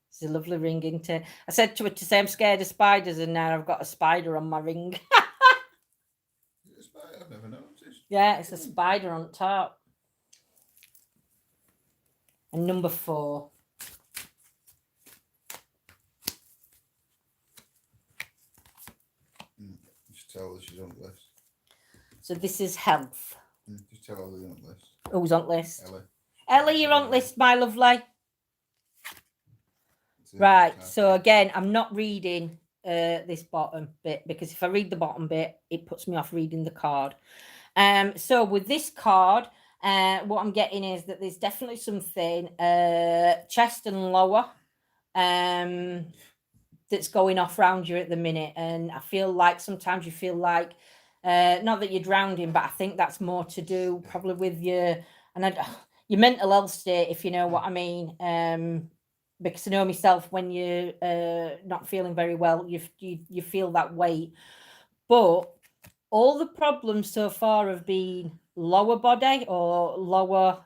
It's a lovely ring, isn't it? I said to her to say I'm scared of spiders, and now I've got a spider on my ring. Is it a spider? I've never noticed. Yeah, it's a spider on top. And number 4. Just tell her she's on the list. So this is health. Just tell her they're on the list. Who's on list? Ellie. Ellie, you're on list, my lovely. Right, so again, I'm not reading this bottom bit, because if I read the bottom bit, it puts me off reading the card. So with this card, what I'm getting is that there's definitely something chest and lower that's going off around you at the minute. And I feel like sometimes you feel like Not that you're drowning, but I think that's more to do probably with your your mental health state, if you know what I mean. Because I know myself, when you're not feeling very well, you feel that weight. But all the problems so far have been lower body or lower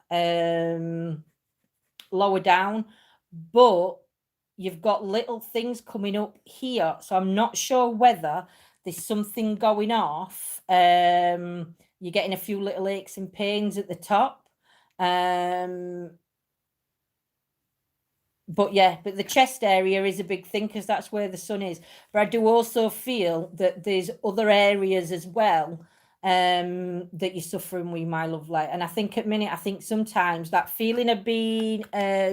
down, but you've got little things coming up here, so I'm not sure whether there's something going off. You're getting a few little aches and pains at the top. But yeah, but the chest area is a big thing because that's where the sun is. But I do also feel that there's other areas as well that you're suffering with, my lovely. And I think I think sometimes that feeling of being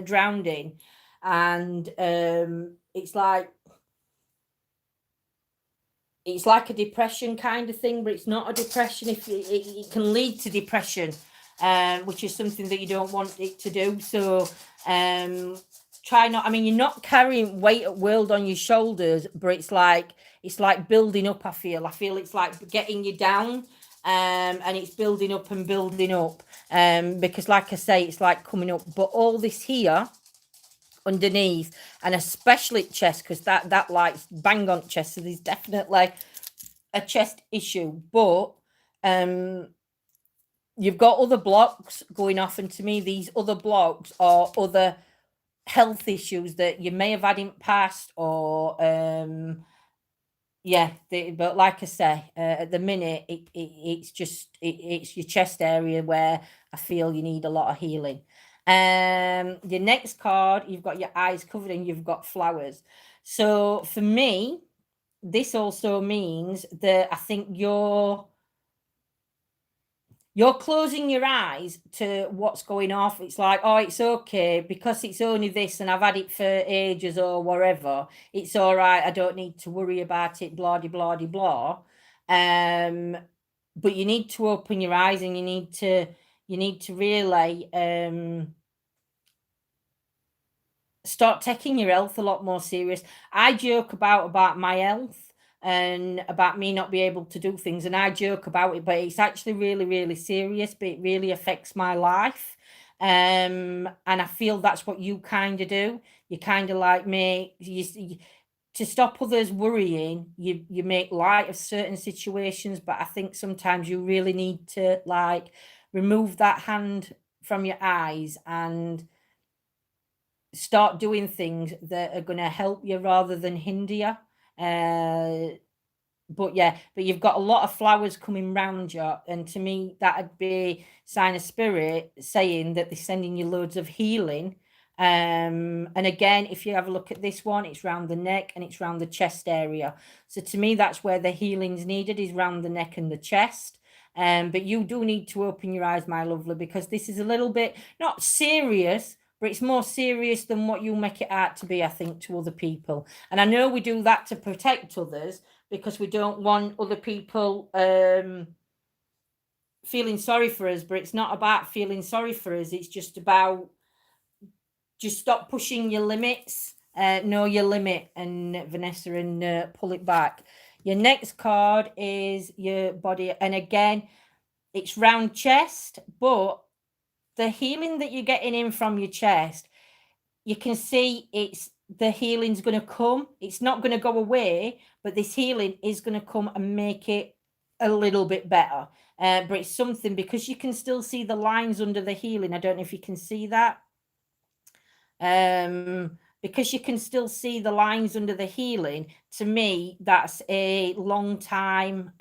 drowning, and it's like a depression kind of thing, but it's not a depression. If it can lead to depression, which is something that you don't want it to do. So try not. I mean, you're not carrying weight at world on your shoulders, but it's like building up. I feel it's like getting you down, and it's building up and building up. Because, like I say, it's like coming up. But all this here underneath, and especially chest, because that likes bang on chest. So there's definitely a chest issue, but you've got other blocks going off, and to me, these other blocks are other health issues that you may have had in the past, or but like I say, at the minute, it's just it's your chest area where I feel you need a lot of healing. Your next card, you've got your eyes covered and you've got flowers. So for me, this also means that I think you're closing your eyes to what's going off. It's like, oh, it's okay because it's only this and I've had it for ages or whatever. It's all right. I don't need to worry about it, blah, blah, blah, blah. But you need to open your eyes, and you need to really start taking your health a lot more serious. I joke about my health and about me not be able to do things, and I joke about it, but it's actually really, really serious, but it really affects my life. And I feel that's what you kind of do. You kind of like me, to stop others worrying, you make light of certain situations, but I think sometimes you really need to like remove that hand from your eyes and start doing things that are going to help you rather than hinder you. But you've got a lot of flowers coming round you, and to me that'd be sign of spirit saying that they're sending you loads of healing. And again, if you have a look at this one, it's round the neck and it's round the chest area. So to me, that's where the healing's needed, is round the neck and the chest. But you do need to open your eyes, my lovely, because this is a little bit not serious, but it's more serious than what you make it out to be, I think, to other people. And I know we do that to protect others, because we don't want other people feeling sorry for us, but it's not about feeling sorry for us. It's just about just stop pushing your limits, know your limit, and Vanessa, and pull it back. Your next card is your body, and again, it's round chest, but the healing that you're getting in from your chest, you can see the healing's going to come. It's not going to go away, but this healing is going to come and make it a little bit better. But it's something, because you can still see the lines under the healing. I don't know if you can see that. Because you can still see the lines under the healing. To me, that's a long time.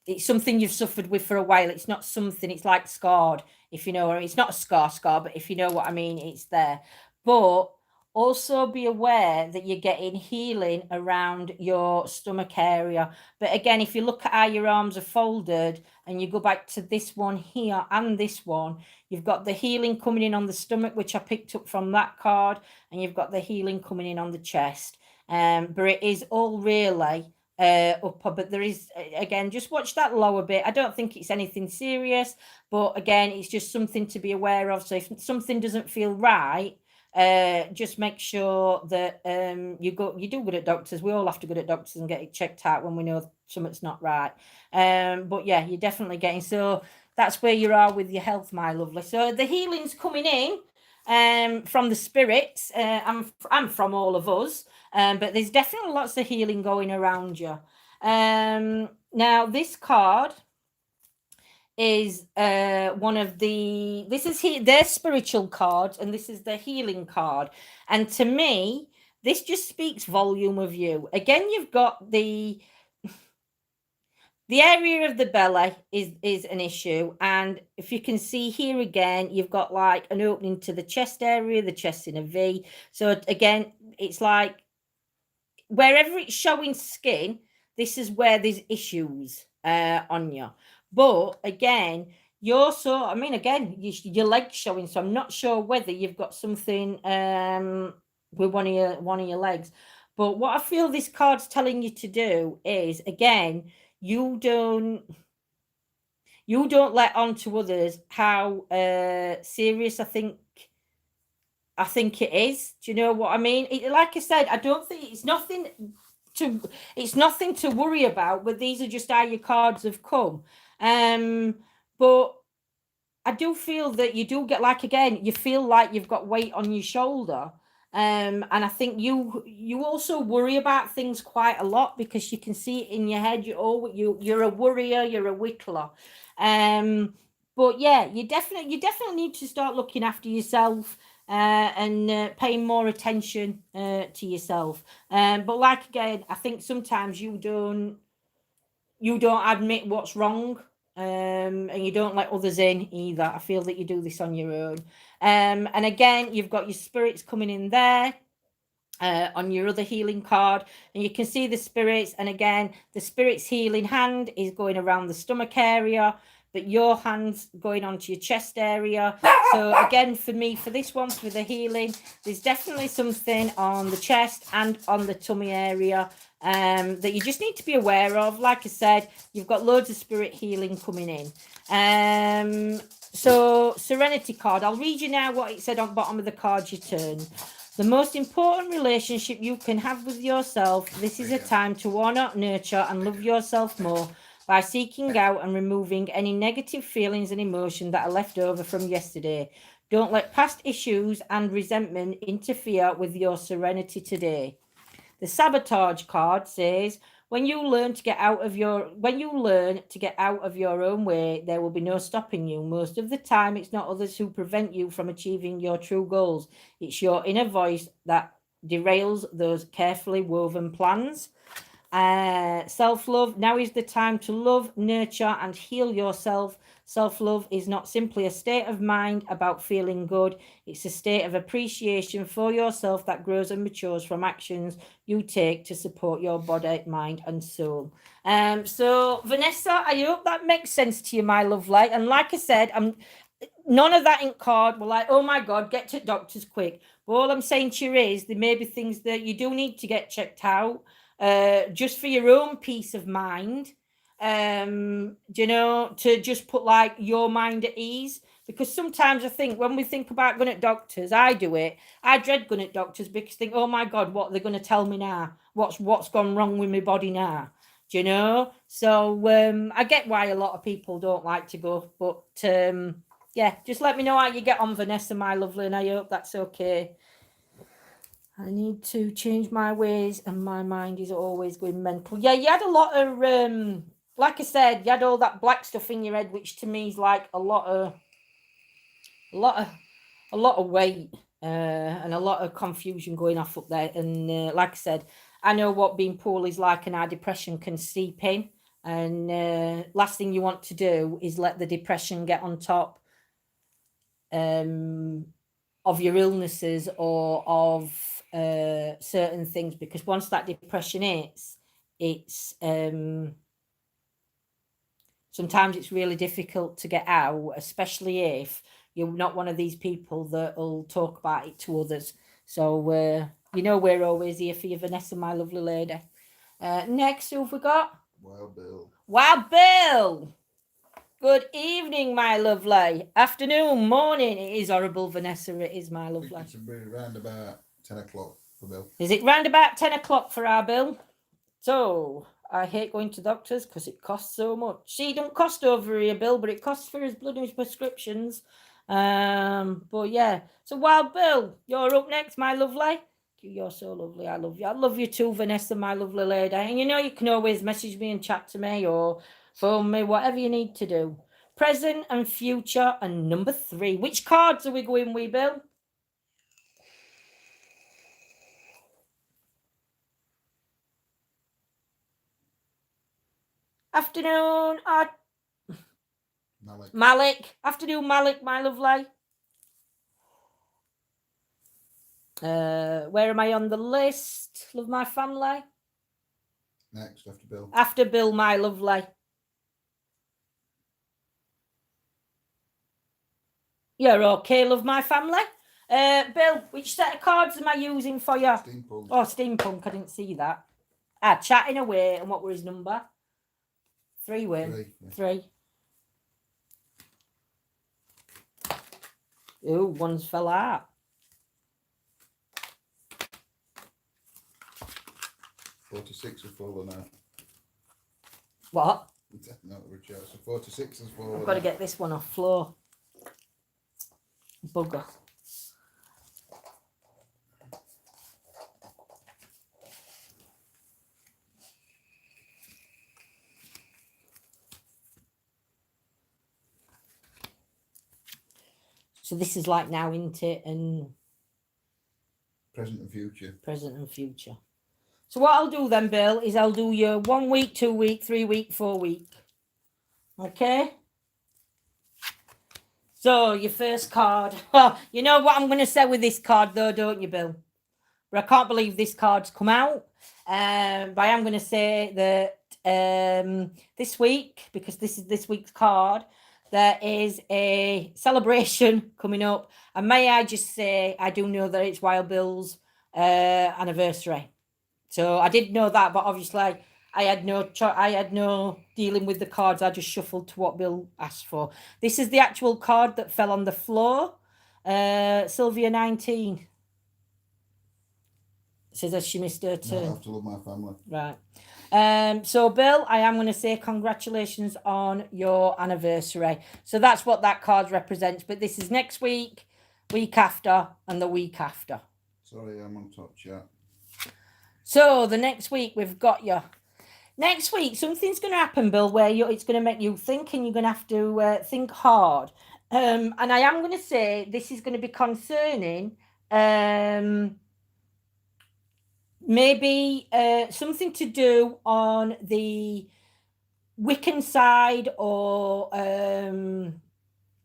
It's something you've suffered with for a while. It's not something, it's like scarred, if you know, or it's not a scar, but if you know what I mean, it's there. But also be aware that you're getting healing around your stomach area. But again, if you look at how your arms are folded and you go back to this one here and this one, you've got the healing coming in on the stomach, which I picked up from that card, and you've got the healing coming in on the chest. But it is all really upper, but there is, again, just watch that lower bit. I don't think it's anything serious, but again, it's just something to be aware of. So if something doesn't feel right, just make sure that you do good at doctors. We all have to go to doctors and get it checked out when we know something's not right. But yeah, you're definitely getting, so that's where you are with your health, my lovely. So the healing's coming in from the spirits, and from all of us, but there's definitely lots of healing going around you. Now this card is one of this is their spiritual card, and this is the healing card, and to me this just speaks volume of you. Again, you've got the area of the belly is an issue, and if you can see here again, you've got like an opening to the chest area, the chest in a V. So again, it's like wherever it's showing skin, this is where there's issues on you. But again, you're so, I mean, again, your legs showing, so I'm not sure whether you've got something with one of your legs. But what I feel this card's telling you to do is, again, you don't let on to others how serious I think it is. Do you know what I mean? Like I said, I don't think it's nothing to worry about, but these are just how your cards have come. But I do feel that you do get, like, again, you feel like you've got weight on your shoulder. And I think you also worry about things quite a lot, because you can see it in your head. You're a worrier, you're a whittler. But yeah, you definitely need to start looking after yourself and paying more attention to yourself. But like, again, I think sometimes you don't admit what's wrong, and you don't let others in either. I feel that you do this on your own. And again, you've got your spirits coming in there on your other healing card, and you can see the spirits. And again, the spirit's healing hand is going around the stomach area, but your hand's going onto your chest area. So again, for me, for this one, for the healing, there's definitely something on the chest and on the tummy area that you just need to be aware of. Like I said, you've got loads of spirit healing coming in. So Serenity card, I'll read you now what it said on the bottom of the card you turned. The most important relationship you can have with yourself. This is a time to honor, nurture, and love yourself more by seeking out and removing any negative feelings and emotion that are left over from yesterday. Don't let past issues and resentment interfere with your serenity today. The sabotage card says, when you learn to get out of your own way, there will be no stopping you. Most of the time, it's not others who prevent you from achieving your true goals. It's your inner voice that derails those carefully woven plans. Self-love. Now is the time to love, nurture, and heal yourself. Self-love is not simply a state of mind about feeling good. It's a state of appreciation for yourself that grows and matures from actions you take to support your body, mind, and soul. So Vanessa, I hope that makes sense to you, my lovely. And like I said, none of that in card. We're like, oh my God, get to doctors quick. But all I'm saying to you is there may be things that you do need to get checked out. Just for your own peace of mind, to just put like your mind at ease. Because sometimes I think when we think about going at doctors, I do it. I dread going at doctors because I think, oh my God, what are they going to tell me now? What's gone wrong with my body now? Do you know? So I get why a lot of people don't like to go, but yeah, just let me know how you get on, Vanessa, my lovely, and I hope that's okay. I need to change my ways, and my mind is always going mental. Yeah, you had a lot of, like I said, you had all that black stuff in your head, which to me is like a lot of weight and a lot of confusion going off up there. And like I said, I know what being poorly is like, and our depression can seep in. And last thing you want to do is let the depression get on top of your illnesses or of certain things, because once that depression hits, it's sometimes it's really difficult to get out, especially if you're not one of these people that will talk about it to others. So we're always here for you, Vanessa, my lovely lady. Next, who have we got? Wild Bill. Wild Bill. Good evening, my lovely. Afternoon, morning. It is horrible, Vanessa. It is, my I think lovely. it's around about 10 o'clock for Bill. Is it round about 10 o'clock for our Bill? So, I hate going to doctors because it costs so much. See, it don't cost over here, Bill, but it costs for his blood and his prescriptions. But yeah. So, while Bill, you're up next, my lovely. You're so lovely. I love you. I love you too, Vanessa, my lovely lady. And you know you can always message me and chat to me or phone me, whatever you need to do. Present and future and number 3. Which cards are we going with, Bill? Afternoon, Malik. Malik. Afternoon, Malik, my lovely. Where am I on the list? Love my family. Next after Bill. After Bill, my lovely. You're okay, love my family. Bill, which set of cards am I using for you? Steampunk. Oh, Steampunk, I didn't see that. Chatting away, and what were his number? 3 win. 3. Yeah. 3. Ooh, one's fell out. $46 has fallen out. What? No, Richard. So 46 has fallen I've got to out. get this one off floor. Bugger. So this is like now, isn't it? And Present and future. present and future. So what I'll do then, Bill, is I'll do your 1 week, 2 week, 3 week, 4 week. Okay? So your first card. Oh, you know what I'm going to say with this card though, don't you, Bill? But I can't believe this card's come out. But I am going to say that this week, because this is this week's card, there is a celebration coming up. And may I just say, I do know that it's Wild Bill's anniversary. So I did know that, but obviously I had no dealing with the cards. I just shuffled to what Bill asked for. This is the actual card that fell on the floor. Sylvia 19. Says that she missed her No, I turn. have to love my family. Right. So Bill, I am going to say congratulations on your anniversary. So that's what that card represents. But this is next week, week after, and the week after. Sorry, I'm on top chat. So the next week we've got you. Next week something's going to happen, Bill, where it's going to make you think, and you're going to have to think hard. And I am going to say this is going to be concerning. Maybe something to do on the Wiccan side, or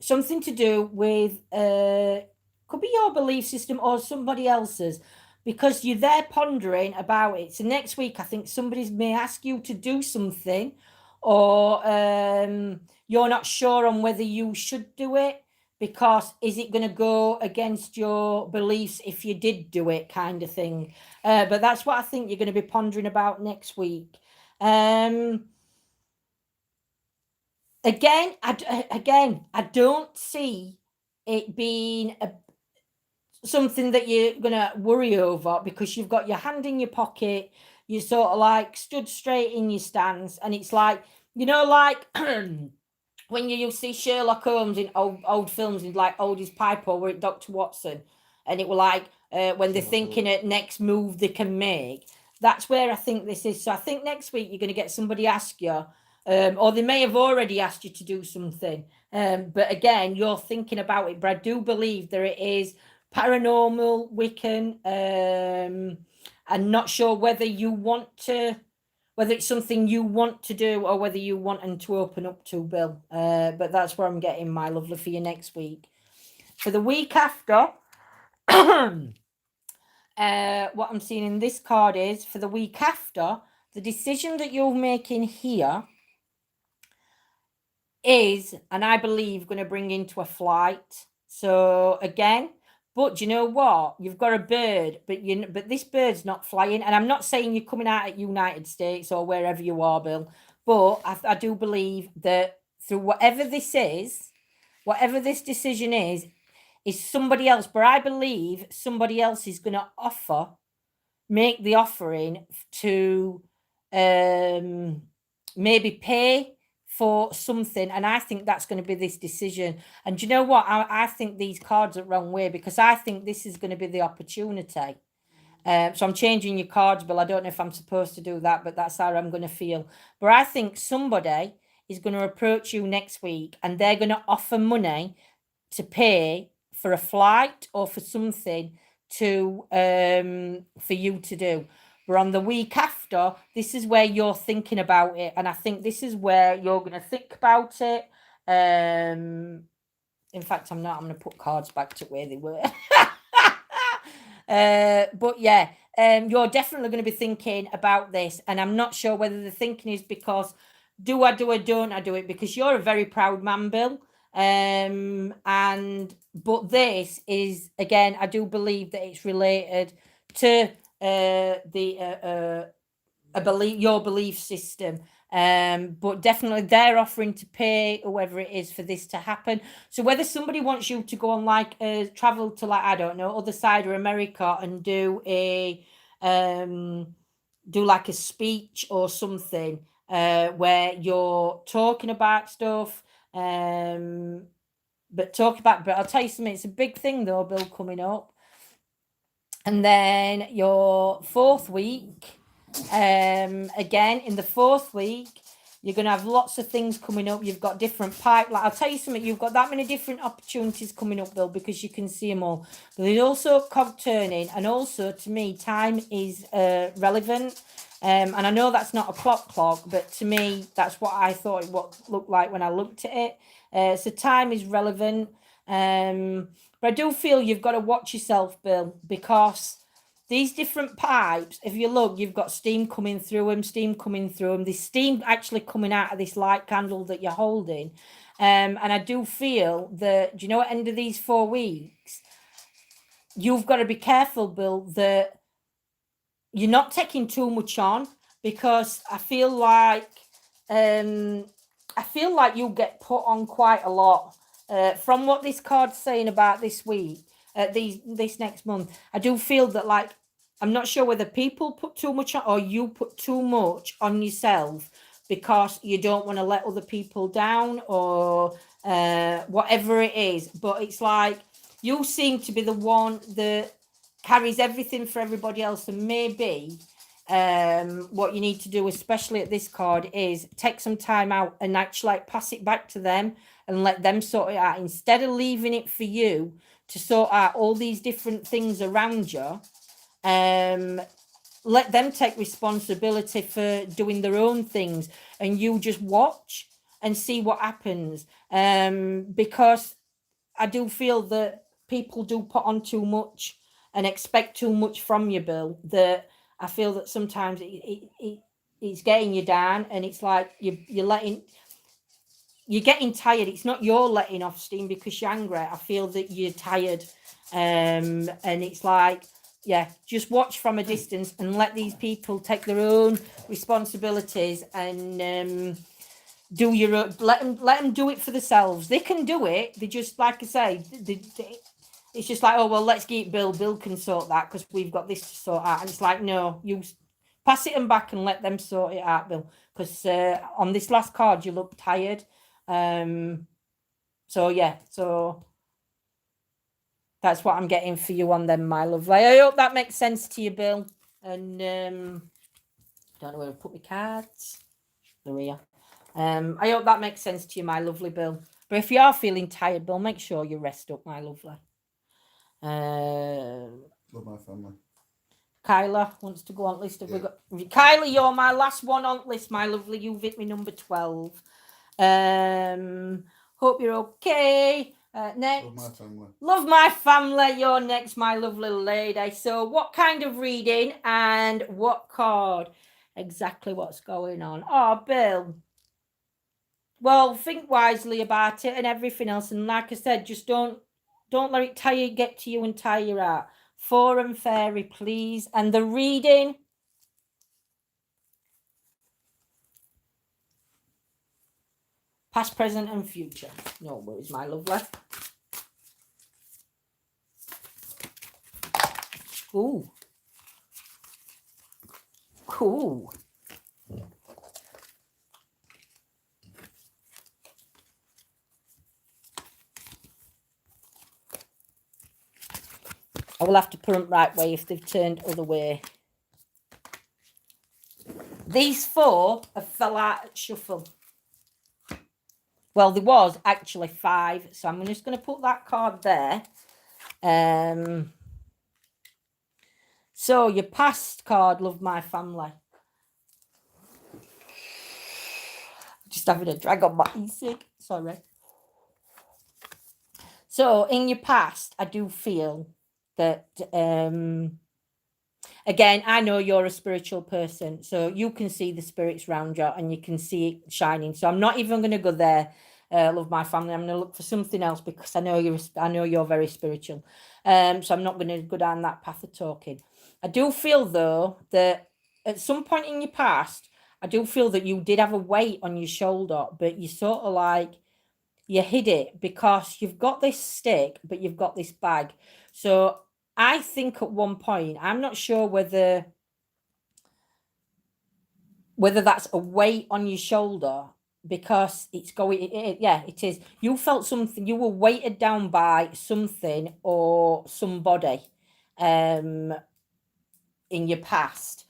something to do with could be your belief system or somebody else's, because you're there pondering about it. So next week I think somebody may ask you to do something, or you're not sure on whether you should do it, because is it going to go against your beliefs if you did do it, kind of thing. But that's what I think you're going to be pondering about next week. Again, I don't see it being something that you're going to worry over, because you've got your hand in your pocket, you're sort of like stood straight in your stance, and it's like, you know, like when you see Sherlock Holmes in old films, in like Oldie's Pipe, or with Dr. Watson, and it were like when they're thinking at next move they can make. That's where I think this is. So I think next week you're going to get somebody ask you, or they may have already asked you to do something. But again, you're thinking about it. But I do believe there it is paranormal, Wiccan. I'm not sure whether you want to, whether it's something you want to do, or whether you want them to open up to, Bill. But that's where I'm getting, my lovely, for you next week. For the week after, what I'm seeing in this card is, for the week after, the decision that you're making here is, and I believe, going to bring into a flight. So again, but you know what? You've got a bird, but this bird's not flying. And I'm not saying you're coming out at United States or wherever you are, Bill. But I do believe that through whatever this decision is somebody else. But I believe somebody else is going to make the offering to maybe pay for something, and I think that's going to be this decision. And do you know what? I think these cards are wrong way, because I think this is going to be the opportunity. So I'm changing your cards, Bill. I don't know if I'm supposed to do that, but that's how I'm going to feel. But I think somebody is going to approach you next week, and they're going to offer money to pay for a flight or for something to for you to do. But on the week after, this is where you're thinking about it, and I think this is where you're going to think about it. In fact, I'm not. I'm going to put cards back to where they were. But yeah, you're definitely going to be thinking about this, and I'm not sure whether the thinking is because do I do it, don't I do it, because you're a very proud man, Bill. But this is, again, I do believe that it's related to your belief system. But definitely they're offering to pay whoever it is for this to happen. So whether somebody wants you to go on like travel to, like, I don't know, other side of America and do like a speech or something where you're talking about stuff, but I'll tell you something, it's a big thing though, Bill, coming up. And then your fourth week, again, in the fourth week, you're going to have lots of things coming up. You've got different pipeline. I'll tell you something, you've got that many different opportunities coming up, Bill, because you can see them all. But there's also cog turning, and also, to me, time is relevant. And I know that's not a clock, but to me, that's what I thought it looked like when I looked at it. So time is relevant. But I do feel you've got to watch yourself, Bill, because these different pipes, if you look, you've got steam coming through them. There's steam actually coming out of this light candle that you're holding. And I do feel that, do you know, at the end of these 4 weeks, you've got to be careful, Bill, that you're not taking too much on, because I feel like you'll get put on quite a lot. From what this card's saying about this week, this next month, I do feel that, like, I'm not sure whether people put too much on or you put too much on yourself because you don't want to let other people down, or whatever it is. But it's like you seem to be the one that carries everything for everybody else, and maybe what you need to do, especially at this card, is take some time out and actually, like, pass it back to them and let them sort it out, instead of leaving it for you to sort out all these different things around you. Let them take responsibility for doing their own things, and you just watch and see what happens. Because I do feel that people do put on too much and expect too much from you, Bill, that I feel that sometimes it's getting you down, and it's like you're getting tired. It's not you're letting off steam because you're angry. I feel that you're tired. And it's like, yeah, just watch from a distance and let these people take their own responsibilities, and let them do it for themselves. They can do it. They just, like I say, it's just like, oh, well, let's get Bill. Bill can sort that because we've got this to sort out. And it's like, no, you pass it back and let them sort it out, Bill. Because on this last card, you look tired. So yeah, so that's what I'm getting for you on them, my lovely. I hope that makes sense to you, Bill. And don't know where to put my cards. They're here. I hope that makes sense to you, my lovely Bill. But if you are feeling tired, Bill, make sure you rest up, my lovely. Love my family. Kyla wants to go on list. Have we got Kyla? You're my last one on list, my lovely. You've hit me number 12. Hope you're okay. Next. Love my family. Love my family. You're next, my lovely lady. So what kind of reading and what card? Exactly what's going on. Oh, Bill. Well, think wisely about it and everything else. And like I said, just don't let it get to you and tire you out. Four and fairy, please. And the reading. Past, present, and future. No worries, my lovely. Ooh. Cool. I will have to put them right way if they've turned other way. These 4 have fell out at shuffle. Well, there was actually 5, so I'm just going to put that card there. So your past card, love my family. Just having a drag on my e-cig. Sorry. So in your past, I do feel that, again, I know you're a spiritual person, so you can see the spirits around you and you can see it shining. So I'm not even going to go there, love my family. I'm going to look for something else because I know you're very spiritual. So I'm not going to go down that path of talking. I do feel, though, that at some point in your past, I do feel that you did have a weight on your shoulder, but you sort of like, you hid it because you've got this stick, but you've got this bag. So I think at one point, I'm not sure whether that's a weight on your shoulder because it's going, yeah, it is. You felt something, you were weighted down by something or somebody in your past,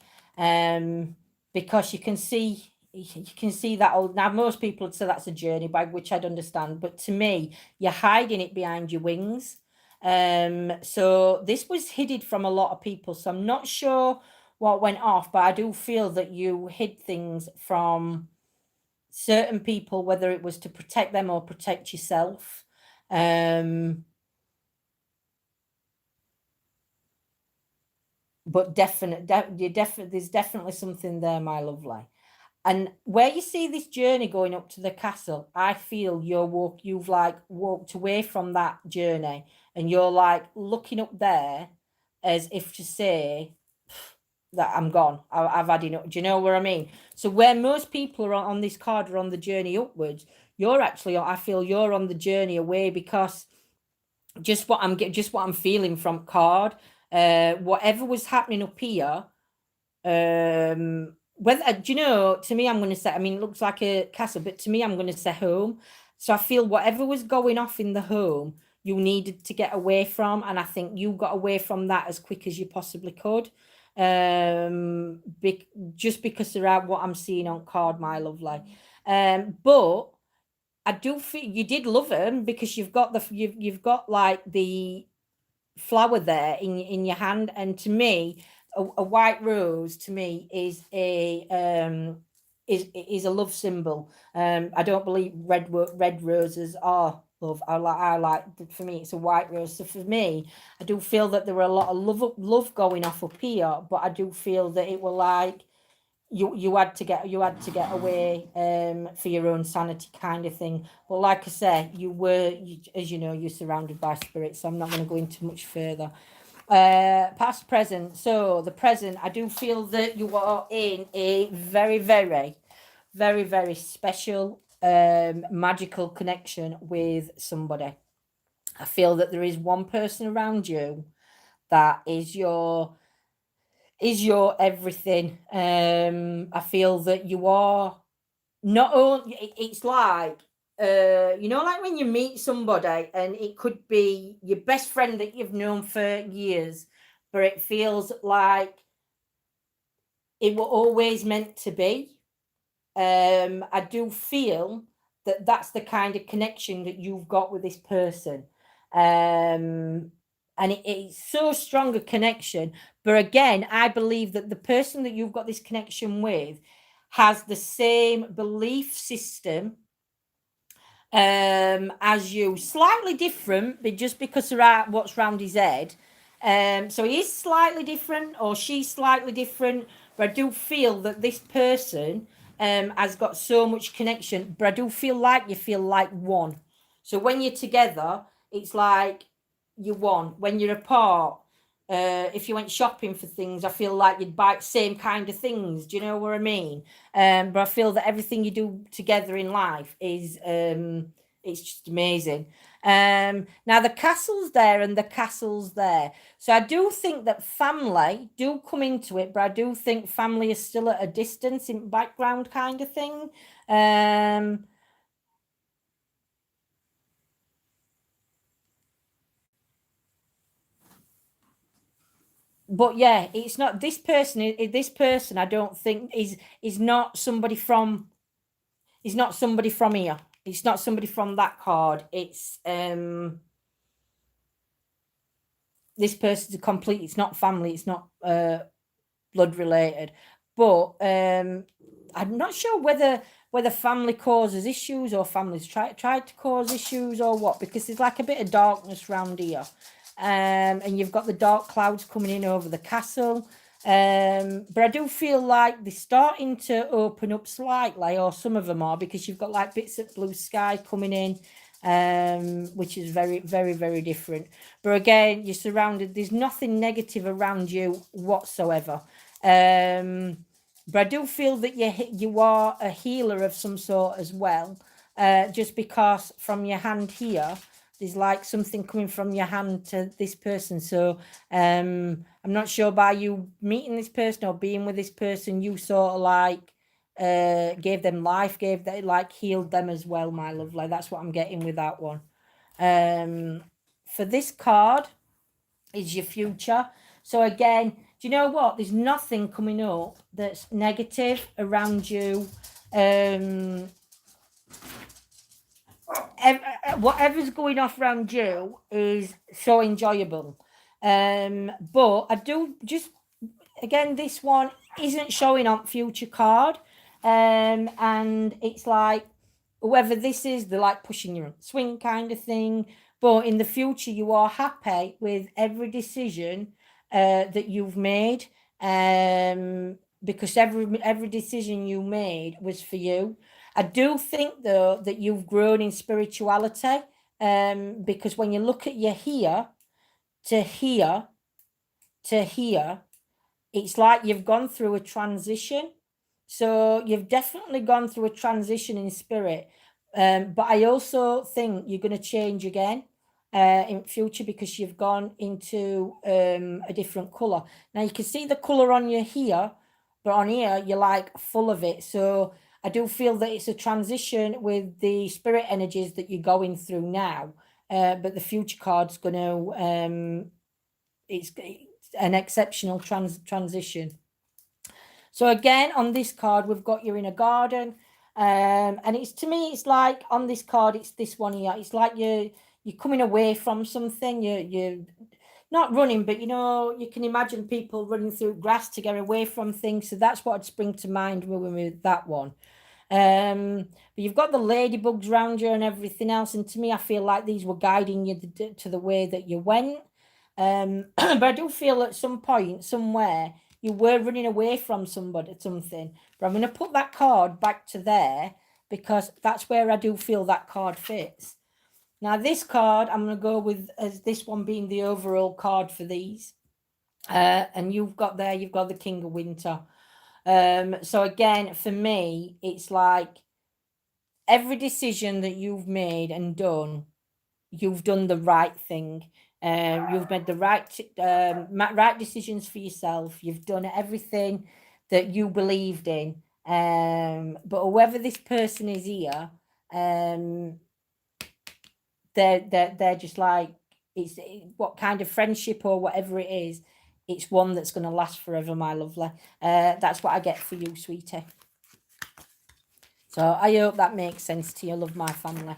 because you can see that old, now most people would say that's a journey bag, which I'd understand, but to me, you're hiding it behind your wings. So this was hidden from a lot of people, so I'm not sure what went off, but I do feel that you hid things from certain people, whether it was to protect them or protect yourself. But there's definitely something there, my lovely. And where you see this journey going up to the castle, I feel you've like walked away from that journey and you're like looking up there as if to say that I'm gone. I've had enough. Do you know what I mean? So where most people are on this card are on the journey upwards, I feel you're on the journey away because just what I'm feeling from card, whatever was happening up here, whether do you know, to me I'm going to say, I mean, it looks like a castle, but to me I'm going to say home. So I feel whatever was going off in the home you needed to get away from, and I think you got away from that as quick as you possibly could, just because of what I'm seeing on card, my lovely. But I do feel you did love him because you've got like the flower there in your hand, and to me a white rose to me is a love symbol. I don't believe red roses are love. I like for me it's a white rose. So for me, I do feel that there were a lot of love going off up here, but I do feel that it were like you had to get away for your own sanity kind of thing. But like I say, as you know, you're surrounded by spirits, so I'm not going to go into much further. Past, present. So the present, I do feel that you are in a very, very, very, very special magical connection with somebody. I feel that there is one person around you that is your everything. I feel that you are not only, it's like, like when you meet somebody and it could be your best friend that you've known for years, but it feels like it were always meant to be. I do feel that that's the kind of connection that you've got with this person. And it's so strong a connection. But again, I believe that the person that you've got this connection with has the same belief system as you, slightly different, but just because of what's round his head. So he is slightly different, or she's slightly different, but I do feel that this person has got so much connection, but I do feel like you feel like one. So when you're together, it's like you're one. When you're apart, if you went shopping for things, I feel like you'd buy the same kind of things. Do you know what I mean? But I feel that everything you do together in life is it's just amazing. Now the castle's there and the castle's there. So I do think that family do come into it, but I do think family is still at a distance in background kind of thing. But yeah, it's not this person. This person, I don't think is not somebody from. Is not somebody from here. It's not somebody from that card. It's this person's a complete. It's not family. It's not blood related. But I'm not sure whether family causes issues or families tried to cause issues or what, because there's like a bit of darkness around here. And you've got the dark clouds coming in over the castle. But I do feel like they're starting to open up slightly, or some of them are, because you've got like bits of blue sky coming in, which is very, very, very different. But again, you're surrounded, there's nothing negative around you whatsoever. But I do feel that you are a healer of some sort as well, just because from your hand here, there's like something coming from your hand to this person. So I'm not sure by you meeting this person or being with this person, you sort of like gave them life, healed them as well, my lovely. That's what I'm getting with that one. For this card is your future. So again, do you know what? There's nothing coming up that's negative around you. Whatever's going off around you is so enjoyable. But I do just, again, this one isn't showing on future card. And it's like, whoever this is, they're like pushing you on swing kind of thing. But in the future, you are happy with every decision that you've made. Because every decision you made was for you. I do think though that you've grown in spirituality, because when you look at your here to here to here, it's like you've gone through a transition. So you've definitely gone through a transition in spirit. But I also think you're going to change again in future, because you've gone into a different color. Now you can see the color on your here, but on here you're like full of it. So I do feel that it's a transition with the spirit energies that you're going through now. But the future card's going to it's an exceptional transition. So again, on this card, we've got you in a garden. And it's, to me, it's like on this card, it's this one here. It's like you're coming away from something. You're not running, but you can imagine people running through grass to get away from things. So that's what would spring to mind with that one. But you've got the ladybugs around you and everything else. And to me, I feel like these were guiding you to the way that you went. But I do feel at some point, somewhere, you were running away from something. But I'm going to put that card back to there, because that's where I do feel that card fits. Now, this card, I'm going to go with as this one being the overall card for these. And you've got the King of Winter. So again, for me, it's like every decision that you've made and done, you've done the right thing. You've made the right decisions for yourself. You've done everything that you believed in. But whoever this person is here, they're just like, it's what kind of friendship or whatever it is. It's one that's going to last forever, my lovely. That's what I get for you, sweetie. So I hope that makes sense to you, love my family.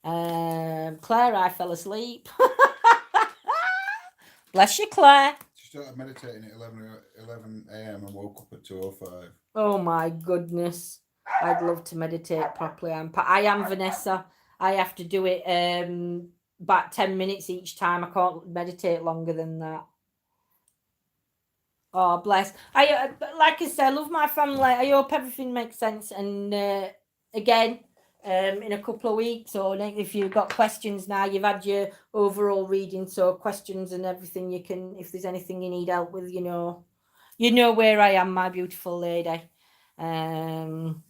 Claire, I fell asleep. Bless you, Claire. She started meditating at 11 a.m. and woke up at 2:05. Oh my goodness. I'd love to meditate properly. I am Vanessa. I have to do it about 10 minutes each time. I can't meditate longer than that. Oh, bless. Like I said, I love my family. I hope everything makes sense. And again, in a couple of weeks, or if you've got questions now, you've had your overall reading, so questions and everything, you can, if there's anything you need help with, you know where I am, my beautiful lady. I'll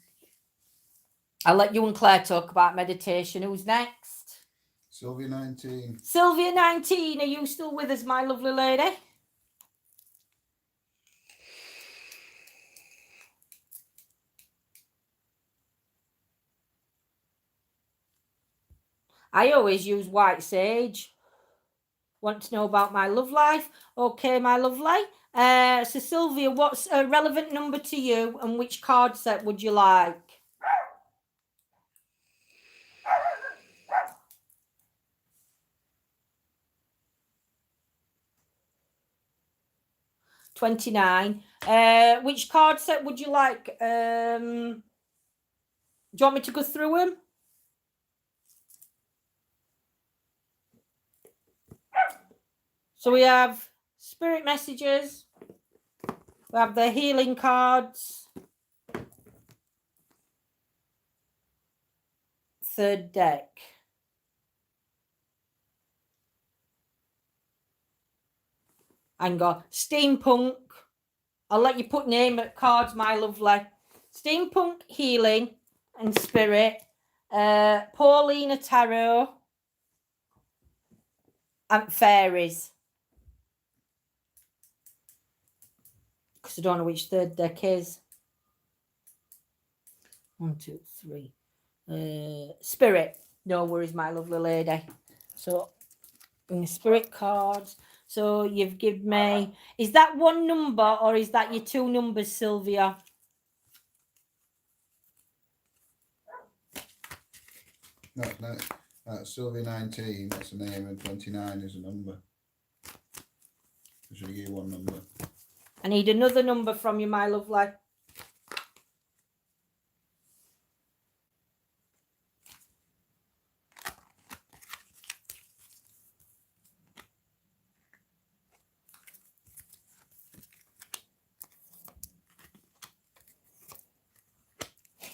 let you and Claire talk about meditation. Who's next? Sylvia 19. Sylvia 19, are you still with us, my lovely lady? I always use white sage. Want to know about my love life? Okay, my lovely. So Sylvia, what's a relevant number to you, and which card set would you like? $29. Which card set would you like? Do you want me to go through them? So we have spirit messages. We have the healing cards. Third deck. Hang on. Steampunk. I'll let you put name at cards, my lovely. Steampunk, healing, and spirit. Paulina Tarot. And fairies. Because I don't know which third deck is. 1, 2, 3. Spirit. No worries, my lovely lady. So, spirit cards. So you've given me, is that one number or is that your two numbers, Sylvia? No, that's Sylvia 19, that's a name, and 29 is a number. I should give you one number. I need another number from you, my lovely.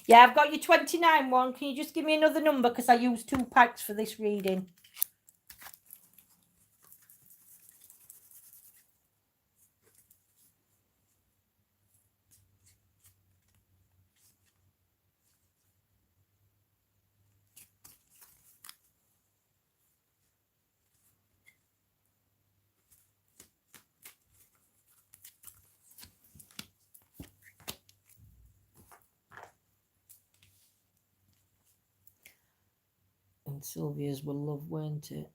Yeah, I've got your 29 one. Can you just give me another number? Because I used 2 packs for this reading. And Sylvia's will love, won't it?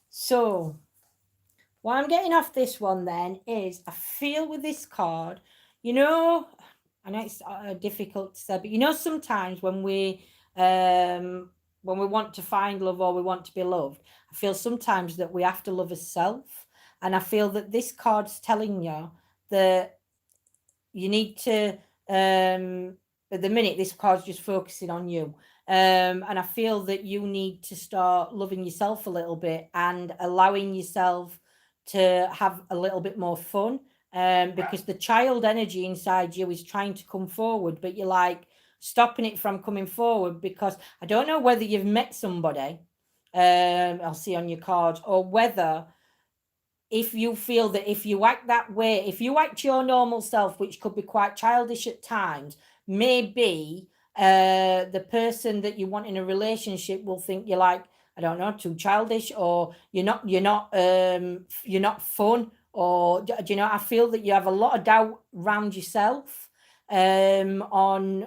So, what I'm getting off this one then is I feel with this card, you know, I know it's difficult to say, but you know, sometimes when we want to find love or we want to be loved, I feel sometimes that we have to love ourselves. And I feel that this card's telling you that you need to, at the minute, this card's just focusing on you. And I feel that you need to start loving yourself a little bit and allowing yourself to have a little bit more fun. Because the child energy inside you is trying to come forward, but you're like stopping it from coming forward, because I don't know whether you've met somebody, I'll see on your cards, or whether if you feel that if you act that way, if you act your normal self, which could be quite childish at times, maybe the person that you want in a relationship will think you're like, I don't know, too childish, or you're not fun, or do you know, I feel that you have a lot of doubt around yourself, on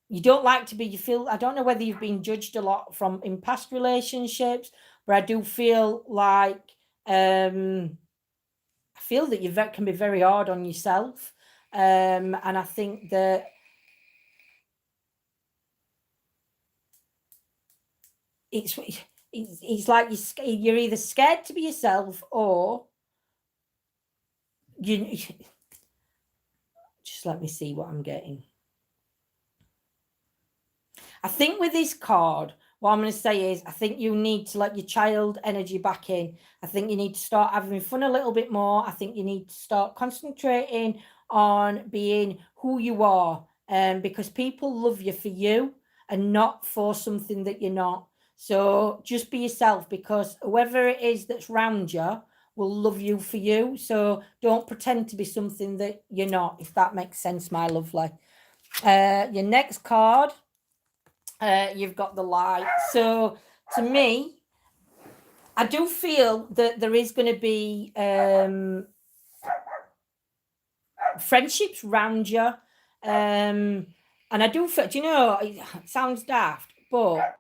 you don't like to be, you feel, I don't know whether you've been judged a lot from in past relationships, but I do feel like I feel that you can be very hard on yourself, and I think that it's like you're either scared to be yourself, or you just let me see what I'm getting. I think with this card, what I'm going to say is I think you need to let your child energy back in. I think you need to start having fun a little bit more. I think you need to start concentrating on being who you are, because people love you for you and not for something that you're not. So just be yourself, because whoever it is that's round you will love you for you. So don't pretend to be something that you're not, if that makes sense, my lovely. Your next card, you've got the light. So to me, I do feel that there is going to be friendships round you. And I do feel, do you know, it sounds daft, but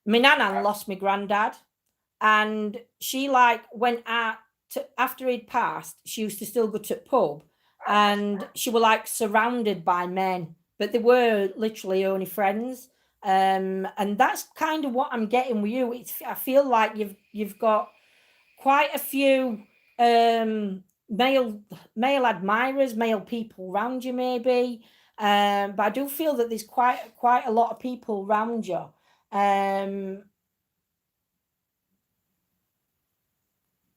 my nana lost my granddad, and she like went out to, after he'd passed, she used to still go to the pub, and she were like surrounded by men, but they were literally only friends. And that's kind of what I'm getting with you. It's, I feel like you've got quite a few male admirers, male people around you, maybe. But I do feel that there's quite a lot of people around you.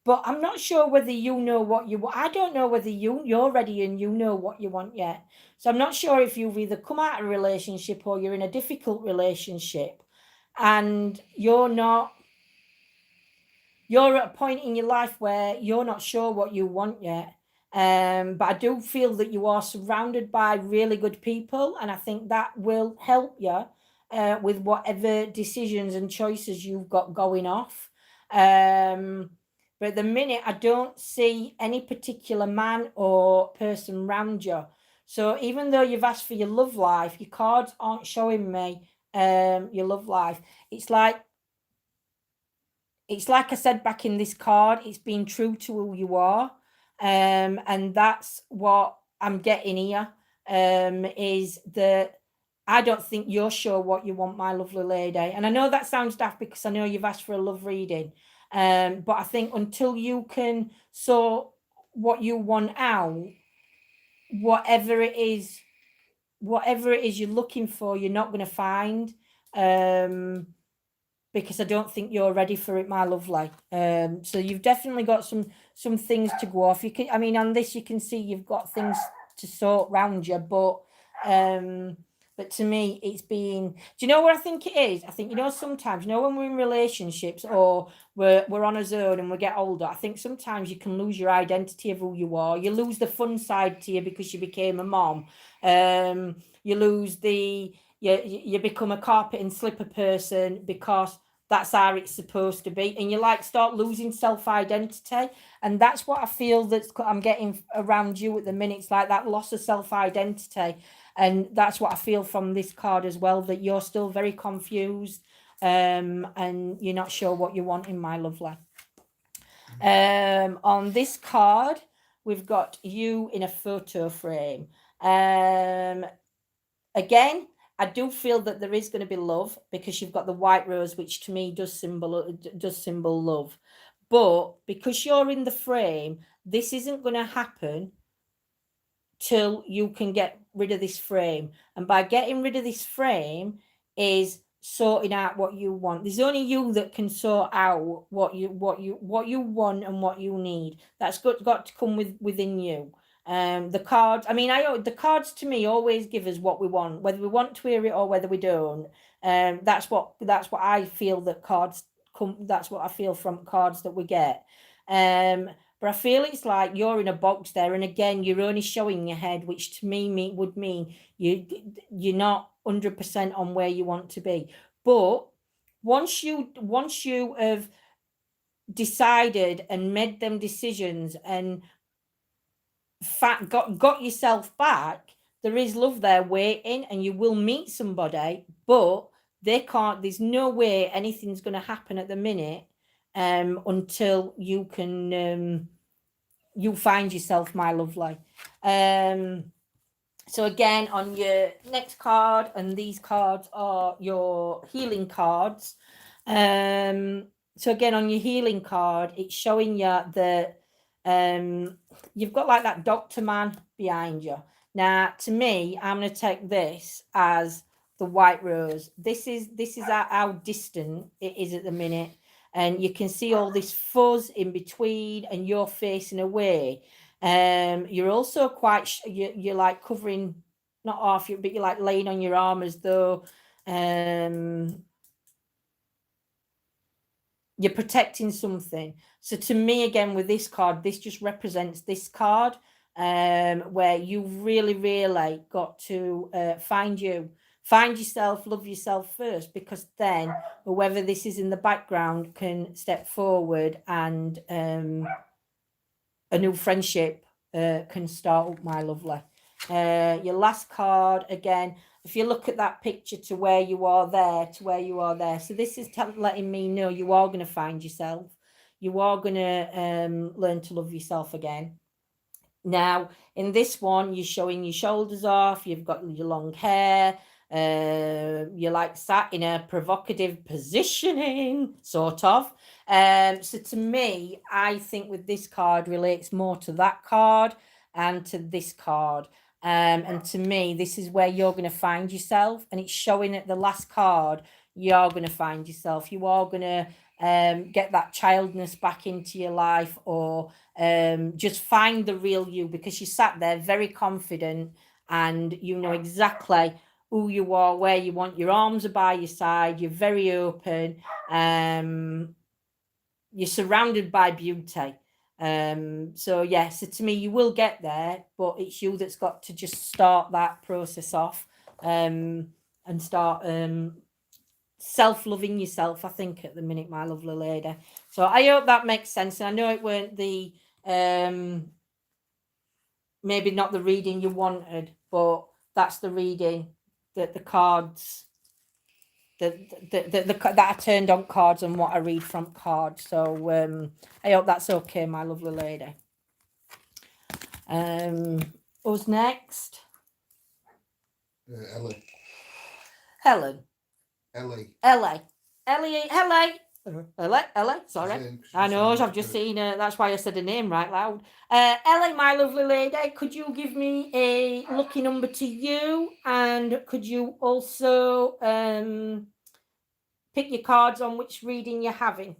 But I'm not sure whether you know what you want. I don't know whether you're ready and you know what you want yet. So I'm not sure if you've either come out of a relationship or you're in a difficult relationship and you're at a point in your life where you're not sure what you want yet. But I do feel that you are surrounded by really good people, and I think that will help you with whatever decisions and choices you've got going off. But at the minute, I don't see any particular man or person around you. So even though you've asked for your love life, your cards aren't showing me your love life. It's like I said back in this card, it's being true to who you are. And that's what I'm getting here, is that I don't think you're sure what you want, my lovely lady. And I know that sounds daft because I know you've asked for a love reading. But I think until you can sort what you want out, whatever it is you're looking for, you're not going to find. Because I don't think you're ready for it, my lovely. So you've definitely got some things to go off. You can, I mean, on this you can see you've got things to sort round you, but to me it's being. Do you know what I think it is? I think, you know, sometimes, you know, when we're in relationships or we're on our own and we get older, I think sometimes you can lose your identity of who you are. You lose the fun side to you because you became a mom. You lose the. You become a carpet and slipper person because that's how it's supposed to be, and you like start losing self-identity, and that's what I feel that I'm getting around you at the minute. It's like that loss of self-identity, and that's what I feel from this card as well, that you're still very confused, and you're not sure what you want in, my lovely. On this card we've got you in a photo frame. Again, I do feel that there is going to be love because you've got the white rose, which to me does symbol love. But because you're in the frame, this isn't going to happen till you can get rid of this frame. And by getting rid of this frame is sorting out what you want. There's only you that can sort out what you want and what you need. That's got to come within you. The cards, I mean, the cards to me always give us what we want, whether we want to hear it or whether we don't. That's what I feel that cards come. That's what I feel from cards that we get. But I feel it's like you're in a box there, and again, you're only showing your head, which to me would mean you're not 100% on where you want to be. But once you have decided and made them decisions and got yourself back, there is love there waiting, and you will meet somebody, but there's no way anything's going to happen at the minute until you can you find yourself, my lovely. So again, on your next card, and these cards are your healing cards. So again, on your healing card, it's showing you that you've got like that doctor man behind you. Now, to me, I'm going to take this as the white rose. This is how distant it is at the minute, and you can see all this fuzz in between, and you're facing away. You're also quite you're like covering not half your, but you're like laying on your arm as though you're protecting something. So to me, again, with this card, this just represents this card, where you really got to find yourself, love yourself first, because then whoever this is in the background can step forward, and a new friendship can start up, my lovely. Your last card, again, if you look at that picture to where you are there, so this is letting me know you are going to find yourself. You are going to learn to love yourself again. Now, in this one, you're showing your shoulders off, you've got your long hair, you're like sat in a provocative positioning, sort of. So to me, I think with this card relates more to that card and to this card. And to me, this is where you're going to find yourself, and it's showing at the last card, you're going to find yourself. You are going to get that childness back into your life, or just find the real you, because you sat there very confident and you know exactly who you are, where you want. Your arms are by your side, you're very open, you're surrounded by beauty. So yeah, so to me, you will get there, but it's you that's got to just start that process off, and start self-loving yourself, I think, at the minute, my lovely lady. So I hope that makes sense. And I know it weren't the maybe not the reading you wanted, but that's the reading that the cards that I turned on cards and what I read from cards. So I hope that's okay, my lovely lady. Who's next? Ellie. Helen. Ellie. Ellie. Sorry. I know, I've just seen her. That's why I said her name right loud. Ellie, my lovely lady, could you give me a lucky number to you? And could you also pick your cards on which reading you're having?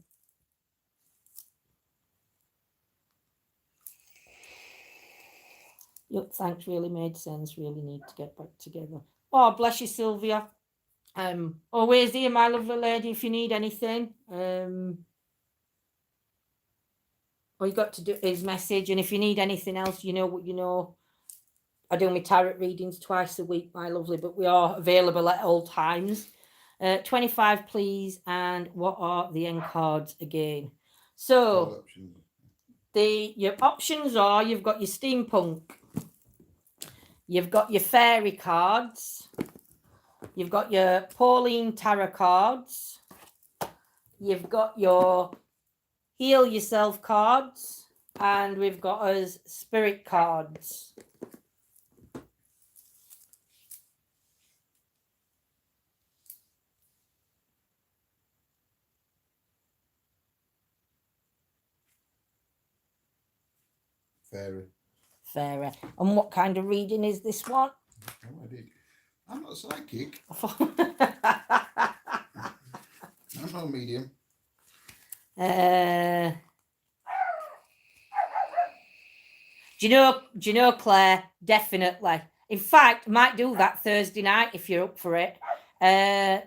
Yep, thanks, really made sense. Really need to get back together. Oh, bless you, Sylvia. Always here, my lovely lady, if you need anything. All you got to do is message, and if you need anything else, you know what you know. I do my tarot readings twice a week, my lovely, but we are available at all times. 25, please. And what are the end cards again? So your options are, you've got your steampunk, you've got your fairy cards, you've got your Pauline tarot cards, you've got your heal yourself cards, and we've got us spirit cards. Fairy. And what kind of reading is this one? I'm not psychic. I'm no medium. Do you know, Claire? Definitely. In fact, might do that Thursday night if you're up for it.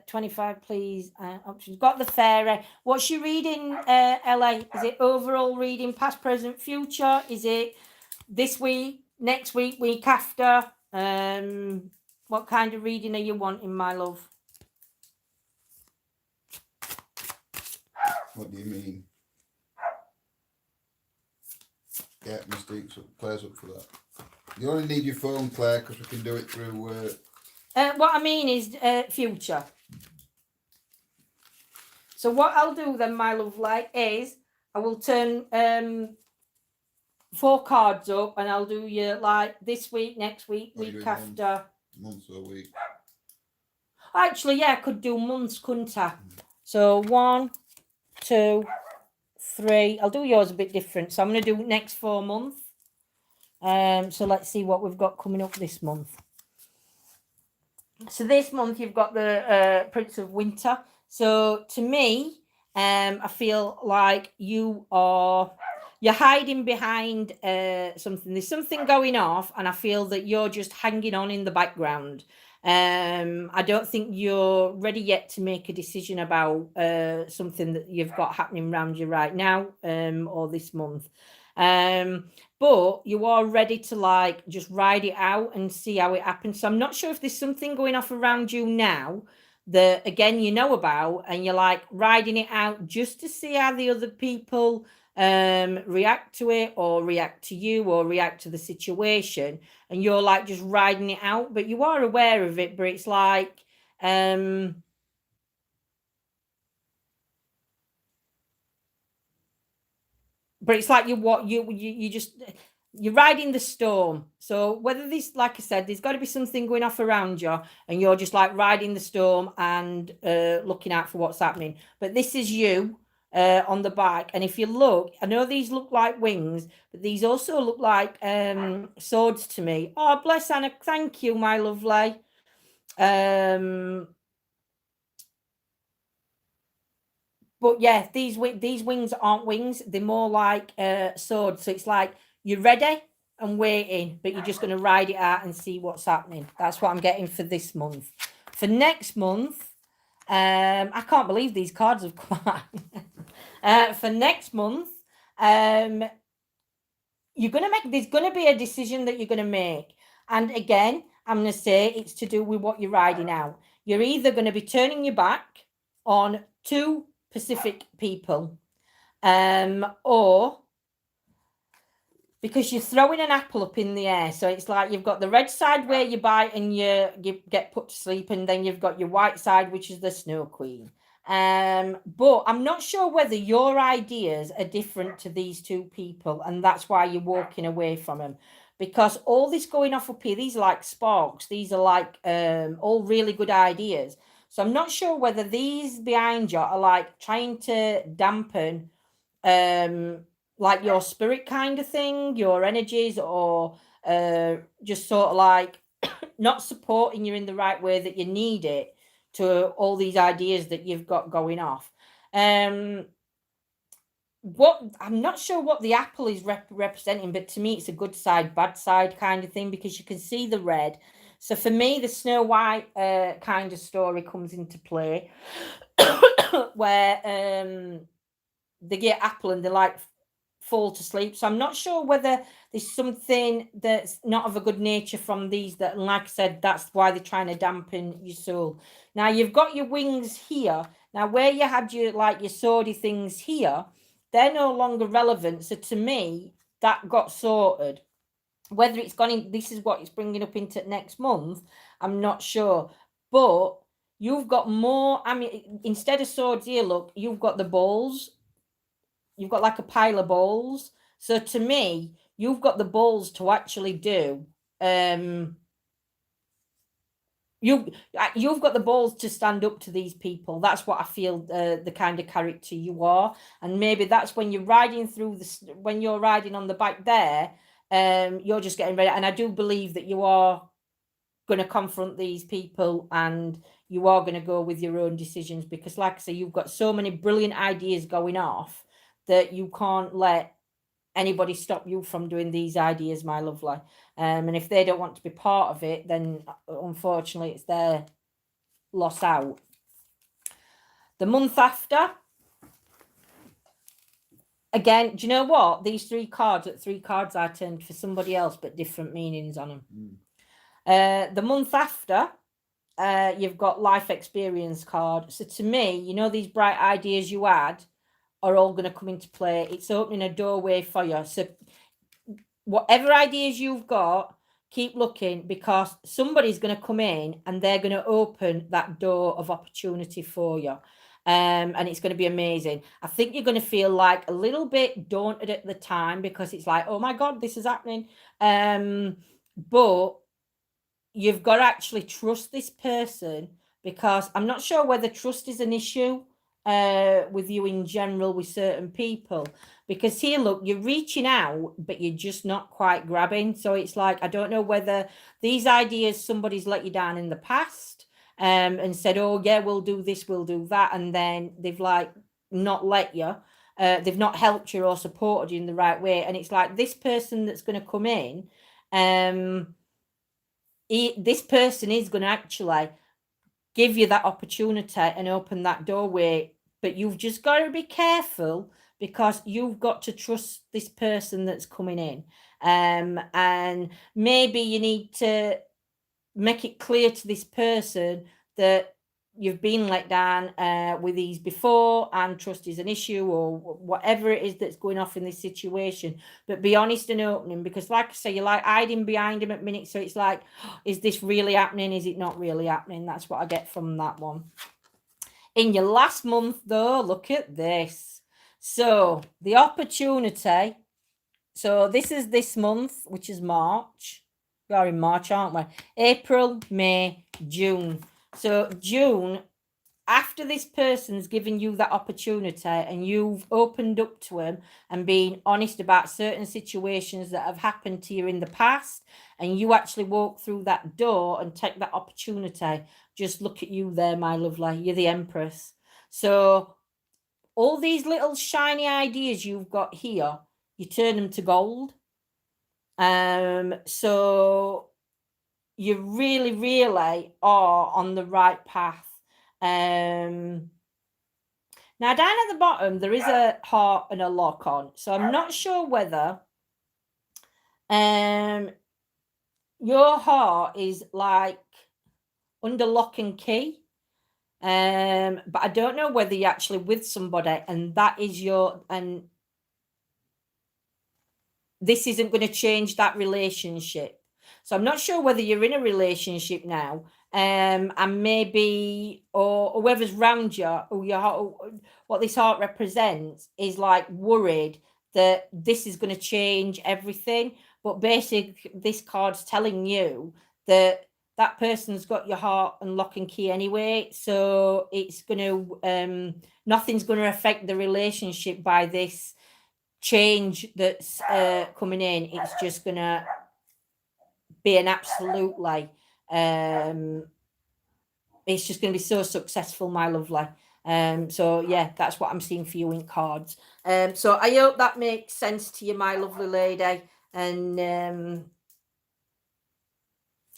25, please. Options. Got the fairy. What's your reading, LA? Is it overall reading, past, present, future? Is it this week, next week, week after? What kind of reading are you wanting, my love? What do you mean? Yeah, Mystique's up, Claire's up for that. You only need your phone, Claire, because we can do it through... What I mean is future. So what I'll do then, my lovely, is I will turn 4 cards up, and I'll do you like this week, next week, week after. Months or week. Actually, yeah, I could do months, couldn't I? So 1, 2, 3. I'll do yours a bit different. So I'm going to do next 4 months. So let's see what we've got coming up this month. So this month you've got the Prince of Winter. So to me, I feel like you're hiding behind something. There's something going off, and I feel that you're just hanging on in the background. I don't think you're ready yet to make a decision about something that you've got happening around you right now, or this month. But you are ready to like just ride it out and see how it happens. So I'm not sure if there's something going off around you now that again you know about, and you're like riding it out just to see how the other people react to it, or react to you, or react to the situation, and you're like just riding it out, but you are aware of it, but it's like you're riding the storm. So whether this, like I said, there's got to be something going off around you, and you're just like riding the storm and looking out for what's happening. But this is you on the back, and if you look, I know these look like wings, but these also look like swords to me. Oh, bless Anna, thank you, my lovely. But yeah, these wings aren't wings; they're more like swords. So it's like you're ready and waiting, but you're just going to ride it out and see what's happening. That's what I'm getting for this month. For next month, I can't believe these cards have come out. For next month, you're going to make. There's going to be a decision that you're going to make, and again, I'm going to say it's to do with what you're riding out. You're either going to be turning your back on two Pacific people, or because you're throwing an apple up in the air. So it's like you've got the red side where you bite and you get put to sleep, and then you've got your white side, which is the Snow Queen. But I'm not sure whether your ideas are different to these two people, and that's why you're walking away from them. Because all this going off up here, these are like sparks. These are like all really good ideas. So I'm not sure whether these behind you are like trying to dampen like your spirit kind of thing, your energies, or just sort of like not supporting you in the right way that you need it to all these ideas that you've got going off. What I'm not sure what the apple is representing, but to me it's a good side, bad side kind of thing, because you can see the red. So for me, the Snow White kind of story comes into play, where they get apple and they like fall to sleep. So I'm not sure whether there's something that's not of a good nature from these that, and like I said, that's why they're trying to dampen your soul. Now you've got your wings here. Now where you had your like your swordy things here, they're no longer relevant. So to me, that got sorted. Whether it's gone in, this is what it's bringing up into next month, I'm not sure. But you've got more, I mean, instead of swords here, look, you've got the balls. You've got like a pile of balls. So to me, you've got the balls to actually do. You've got the balls to stand up to these people. That's what I feel the kind of character you are, and maybe that's when you're riding through when you're riding on the back there. You're just getting ready, and I do believe that you are going to confront these people, and you are going to go with your own decisions, because like I say, you've got so many brilliant ideas going off that you can't let anybody stop you from doing these ideas, my lovely. And if they don't want to be part of it, then unfortunately it's their loss out. The month after, again, do you know what? These three cards I turned for somebody else, but different meanings on them. The month after, you've got life experience card. So to me, you know, these bright ideas you had are all going to come into play. It's opening a doorway for you. So whatever ideas you've got, keep looking, because somebody's going to come in and they're going to open that door of opportunity for you. And it's going to be amazing. I think you're going to feel like a little bit daunted at the time, because it's like, oh my God, this is happening. But you've got to actually trust this person, because I'm not sure whether trust is an issue with you in general with certain people. Because here, look, you're reaching out, but you're just not quite grabbing. So it's like, I don't know whether these ideas somebody's let you down in the past and said, oh, yeah, we'll do this, we'll do that. And then they've like not let you. They've not helped you or supported you in the right way. And it's like this person that's going to come in, this person is going to actually give you that opportunity and open that doorway. But you've just got to be careful because you've got to trust this person that's coming in. And maybe you need to make it clear to this person that you've been let down with these before and trust is an issue or whatever it is that's going off in this situation. But be honest and opening, because like I say, you're like hiding behind him at minutes. So it's like, is this really happening? Is it not really happening? That's what I get from that one. In your last month though, look at this. So the opportunity. So this is this month, which is March. We are in March, aren't we? April, May, June. So June, after this person's given you that opportunity and you've opened up to him and been honest about certain situations that have happened to you in the past, and you actually walk through that door and take that opportunity, just look at you there, my lovely. You're the Empress. So all these little shiny ideas you've got here, you turn them to gold. So you really, really are on the right path. Now down at the bottom, there is a heart and a lock on. So I'm not sure whether your heart is like under lock and key. But I don't know whether you're actually with somebody and that is and this isn't going to change that relationship. So I'm not sure whether you're in a relationship now, and maybe or whoever's round you, or what this heart represents is like worried that this is going to change everything. But basically, this card's telling you that that person's got your heart and lock and key anyway. So it's going to nothing's going to affect the relationship by this change that's coming in. It's just gonna be an absolutely it's just gonna be so successful, my lovely. So yeah, that's what I'm seeing for you in cards. So I hope that makes sense to you, my lovely lady, and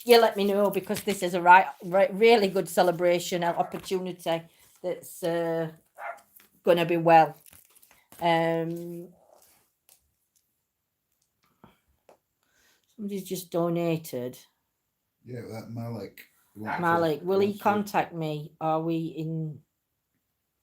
you let me know, because this is a really good celebration, an opportunity that's gonna be well. Somebody's just donated. Yeah, that Malik. Malik, will he contact me? Are we in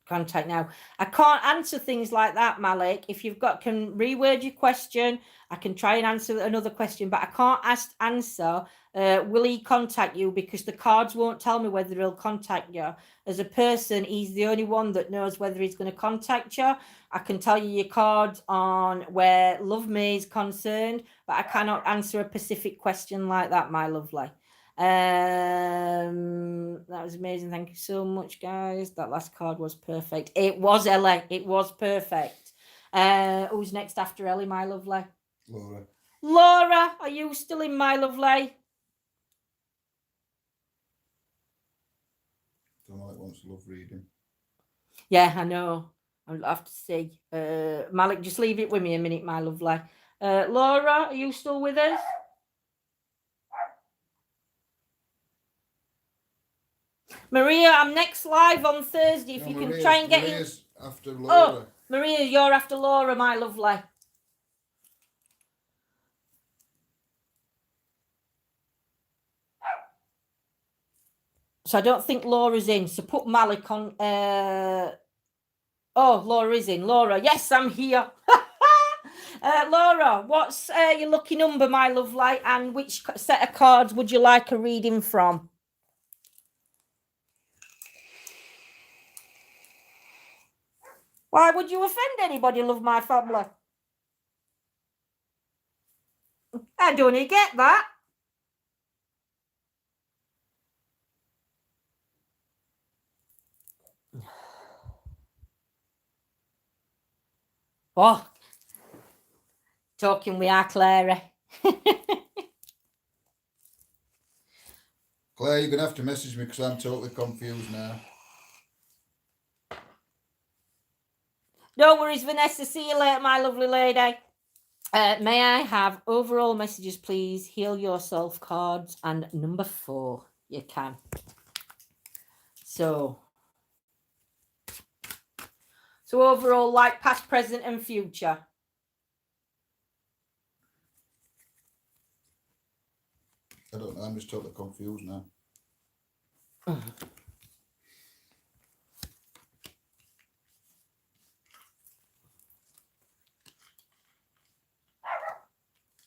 contact now? I can't answer things like that, Malik. If you've got, can reword your question. I can try and answer another question, but I can't answer. Will he contact you? Because the cards won't tell me whether he'll contact you. As a person, he's the only one that knows whether he's going to contact you. I can tell you your cards on where Love Me is concerned, but I cannot answer a specific question like that, my lovely. That was amazing. Thank you so much, guys. That last card was perfect. It was, Ellie. It was perfect. Who's next after Ellie, my lovely? Laura. Laura, are you still in, my lovely? Malik wants love reading. Yeah, I know. I'll have to see. Malik, just leave it with me a minute, my lovely. Laura, are you still with us? Maria, I'm next live on Thursday. If you can try and get in. After Laura. Oh, Maria, you're after Laura, my lovely. So I don't think Laura's in. So put Malik on. Oh, Laura is in. Laura, yes, I'm here. Laura, what's your lucky number, my lovely? And which set of cards would you like a reading from? Why would you offend anybody, love my family? I don't get that. Oh, talking we are, Clara. Claire, you're going to have to message me because I'm totally confused now. No worries, Vanessa. See you later, my lovely lady. May I have overall messages, please? Heal yourself cards and number 4. You can. So overall, like past, present, and future. I don't know. I'm just totally confused now.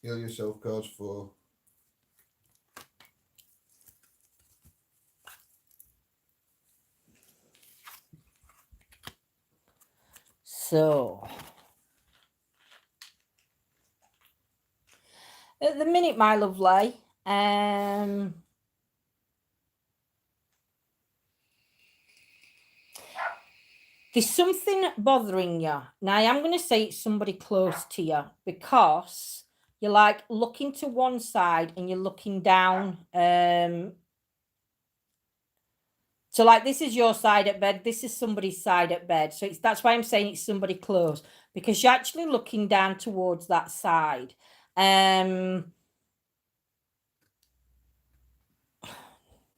Heal yourself cards for. So at the minute, my lovely, there's something bothering you. Now, I am going to say it's somebody close to you because you're like looking to one side and you're looking down. So like this is your side at bed. This is somebody's side at bed. So that's why I'm saying it's somebody close, because you're actually looking down towards that side. Now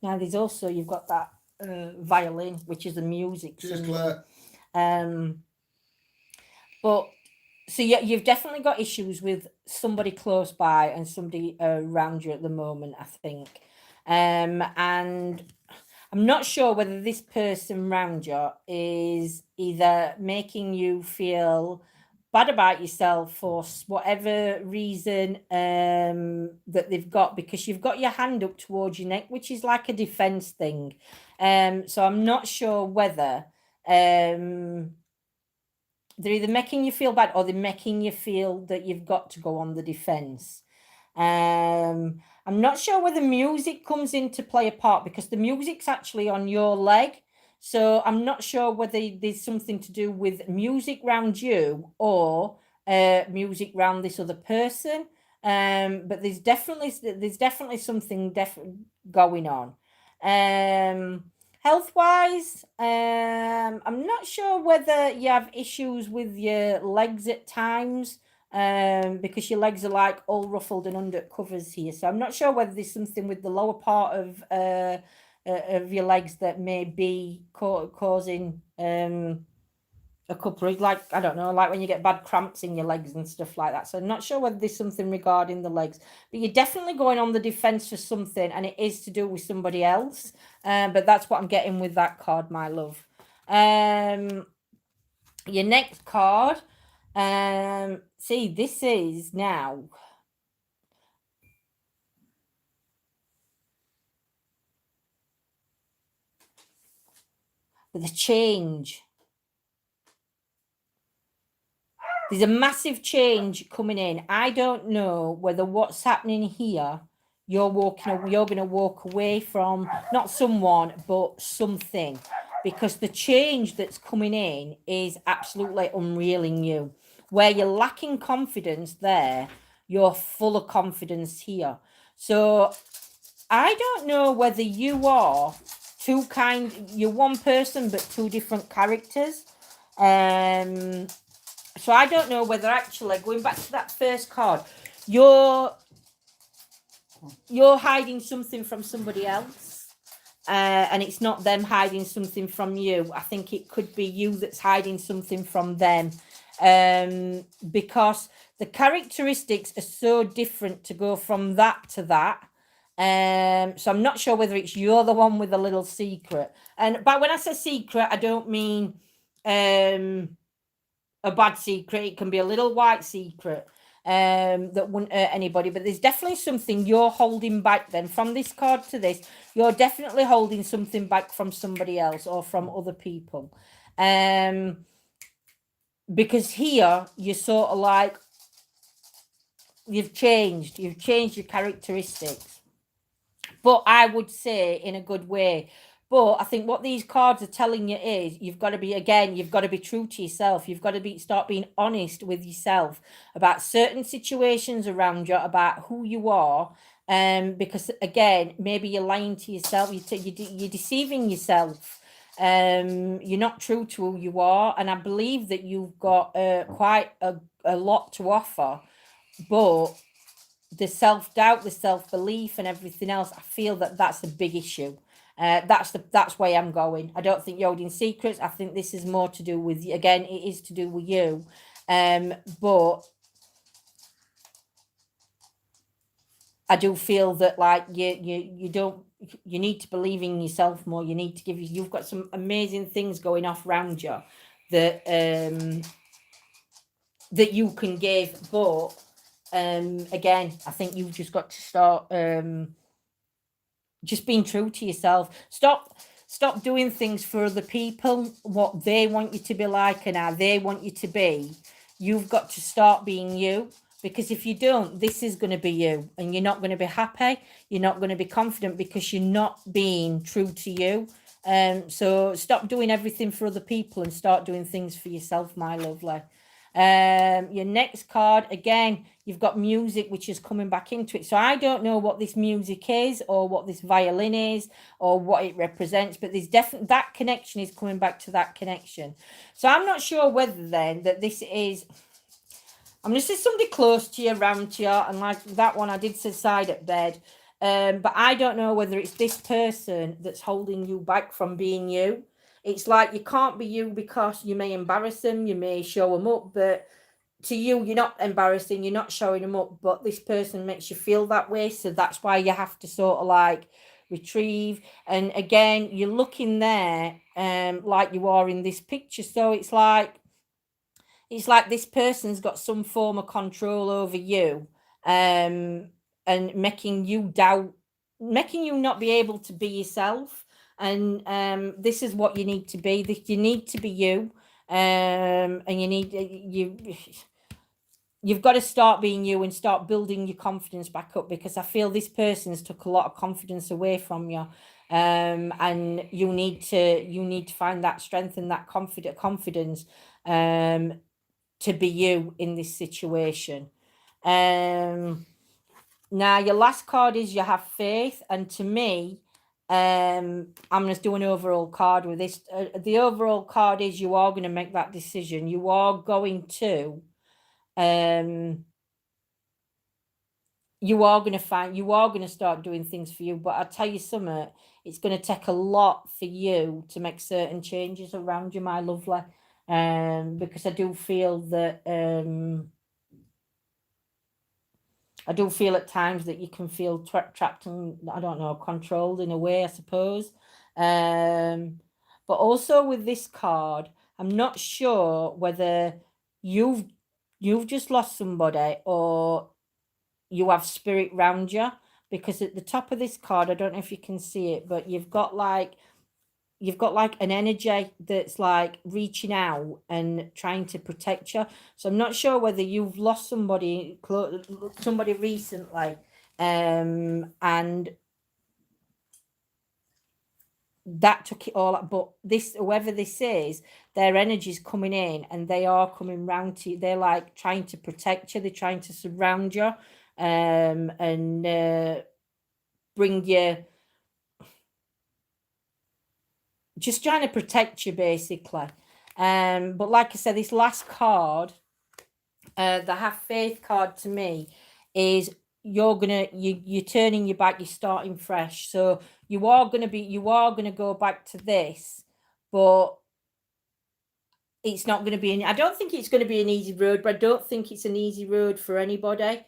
there's also, you've got that violin, which is a music. Cheers, Claire. But so yeah, you've definitely got issues with somebody close by and somebody around you at the moment, I think. And I'm not sure whether this person around you is either making you feel bad about yourself for whatever reason that they've got, because you've got your hand up towards your neck, which is like a defense thing. So I'm not sure whether they're either making you feel bad or they're making you feel that you've got to go on the defense. I'm not sure whether music comes into play a part, because the music's actually on your leg. So I'm not sure whether there's something to do with music round you or music round this other person. But there's definitely something going on. Health-wise, I'm not sure whether you have issues with your legs at times, because your legs are like all ruffled and under covers here. So I'm not sure whether there's something with the lower part of your legs that may be causing a couple of, like, I don't know, like when you get bad cramps in your legs and stuff like that. So I'm not sure whether there's something regarding the legs, but you're definitely going on the defense for something, and it is to do with somebody else. But that's what I'm getting with that card, my love. Your next card, see, this is now the change. There's a massive change coming in. I don't know whether what's happening here, you're going to walk away from, not someone, but something, because the change that's coming in is absolutely unreal in you. Where you're lacking confidence there, you're full of confidence here. So I don't know whether you are you're one person but two different characters. So I don't know whether, actually, going back to that first card, you're hiding something from somebody else, and it's not them hiding something from you. I think it could be you that's hiding something from them, because the characteristics are so different to go from that to that. So I'm not sure whether it's you're the one with a little secret. But when I say secret, I don't mean a bad secret. It can be a little white secret that wouldn't hurt anybody, but there's definitely something you're holding back. Then from this card to this, you're definitely holding something back from somebody else or from other people, because here you're sort of like you've changed your characteristics, but I would say in a good way, But I think what these cards are telling you is you've got to be true to yourself. You've got to start being honest with yourself about certain situations around you, about who you are. Because again, maybe you're lying to yourself. You're deceiving yourself. You're not true to who you are, and I believe that you've got quite a lot to offer, but the self-doubt, the self-belief, and everything else, I feel that that's a big issue. That's where I'm going. I don't think you're holding secrets. I think this is more to do with, again, it is to do with you. But I do feel that like you need to believe in yourself more. You need to you've got some amazing things going off around you that that you can give, but again, I think you've just got to start just being true to yourself. Stop doing things for other people, what they want you to be like and how they want you to be. You've got to start being you, because if you don't, this is going to be you, and you're not going to be happy. You're not going to be confident because you're not being true to you. So stop doing everything for other people and start doing things for yourself, my lovely. Your next card, again, you've got music, which is coming back into it. So I don't know what this music is, or what this violin is, or what it represents, but there's definitely that connection is coming back to that connection. So I'm not sure whether then that this is, I'm going to say somebody close to you, around to you, and like that one I did say side at bed. But I don't know whether it's this person that's holding you back from being you. It's like you can't be you because you may embarrass them, you may show them up, but to you, you're not embarrassing, you're not showing them up, but this person makes you feel that way. So that's why you have to sort of like retrieve. And again, you're looking there like you are in this picture. So it's like this person's got some form of control over you, and making you not be able to be yourself. And this is what you need to be. You need to be you, and you've got to start being you and start building your confidence back up, because I feel this person's took a lot of confidence away from you. And you need to find that strength and that confidence to be you in this situation. Now your last card is you have faith, and to me, I'm going to do an overall card with this. The overall card is you are going to make that decision. You are going to start doing things for you. But I'll tell you something, it's going to take a lot for you to make certain changes around you, my lovely. Because I do feel that I do feel at times that you can feel trapped and, I don't know, controlled in a way, I suppose. But also with this card, I'm not sure whether you've just lost somebody or you have spirit round you, because at the top of this card, I don't know if you can see it, but you've got like an energy that's like reaching out and trying to protect you. So I'm not sure whether you've lost somebody recently, and that took it all up. But this, whoever this is, their energy's coming in and they are coming round to you. They're like trying to protect you. They're trying to surround you, and bring you, just trying to protect you, basically. But like I said, this last card, the have faith card, to me is you're turning your back, you're starting fresh. So you are gonna go back to this, but it's not going to be I don't think it's going to be an easy road, but I don't think it's an easy road for anybody.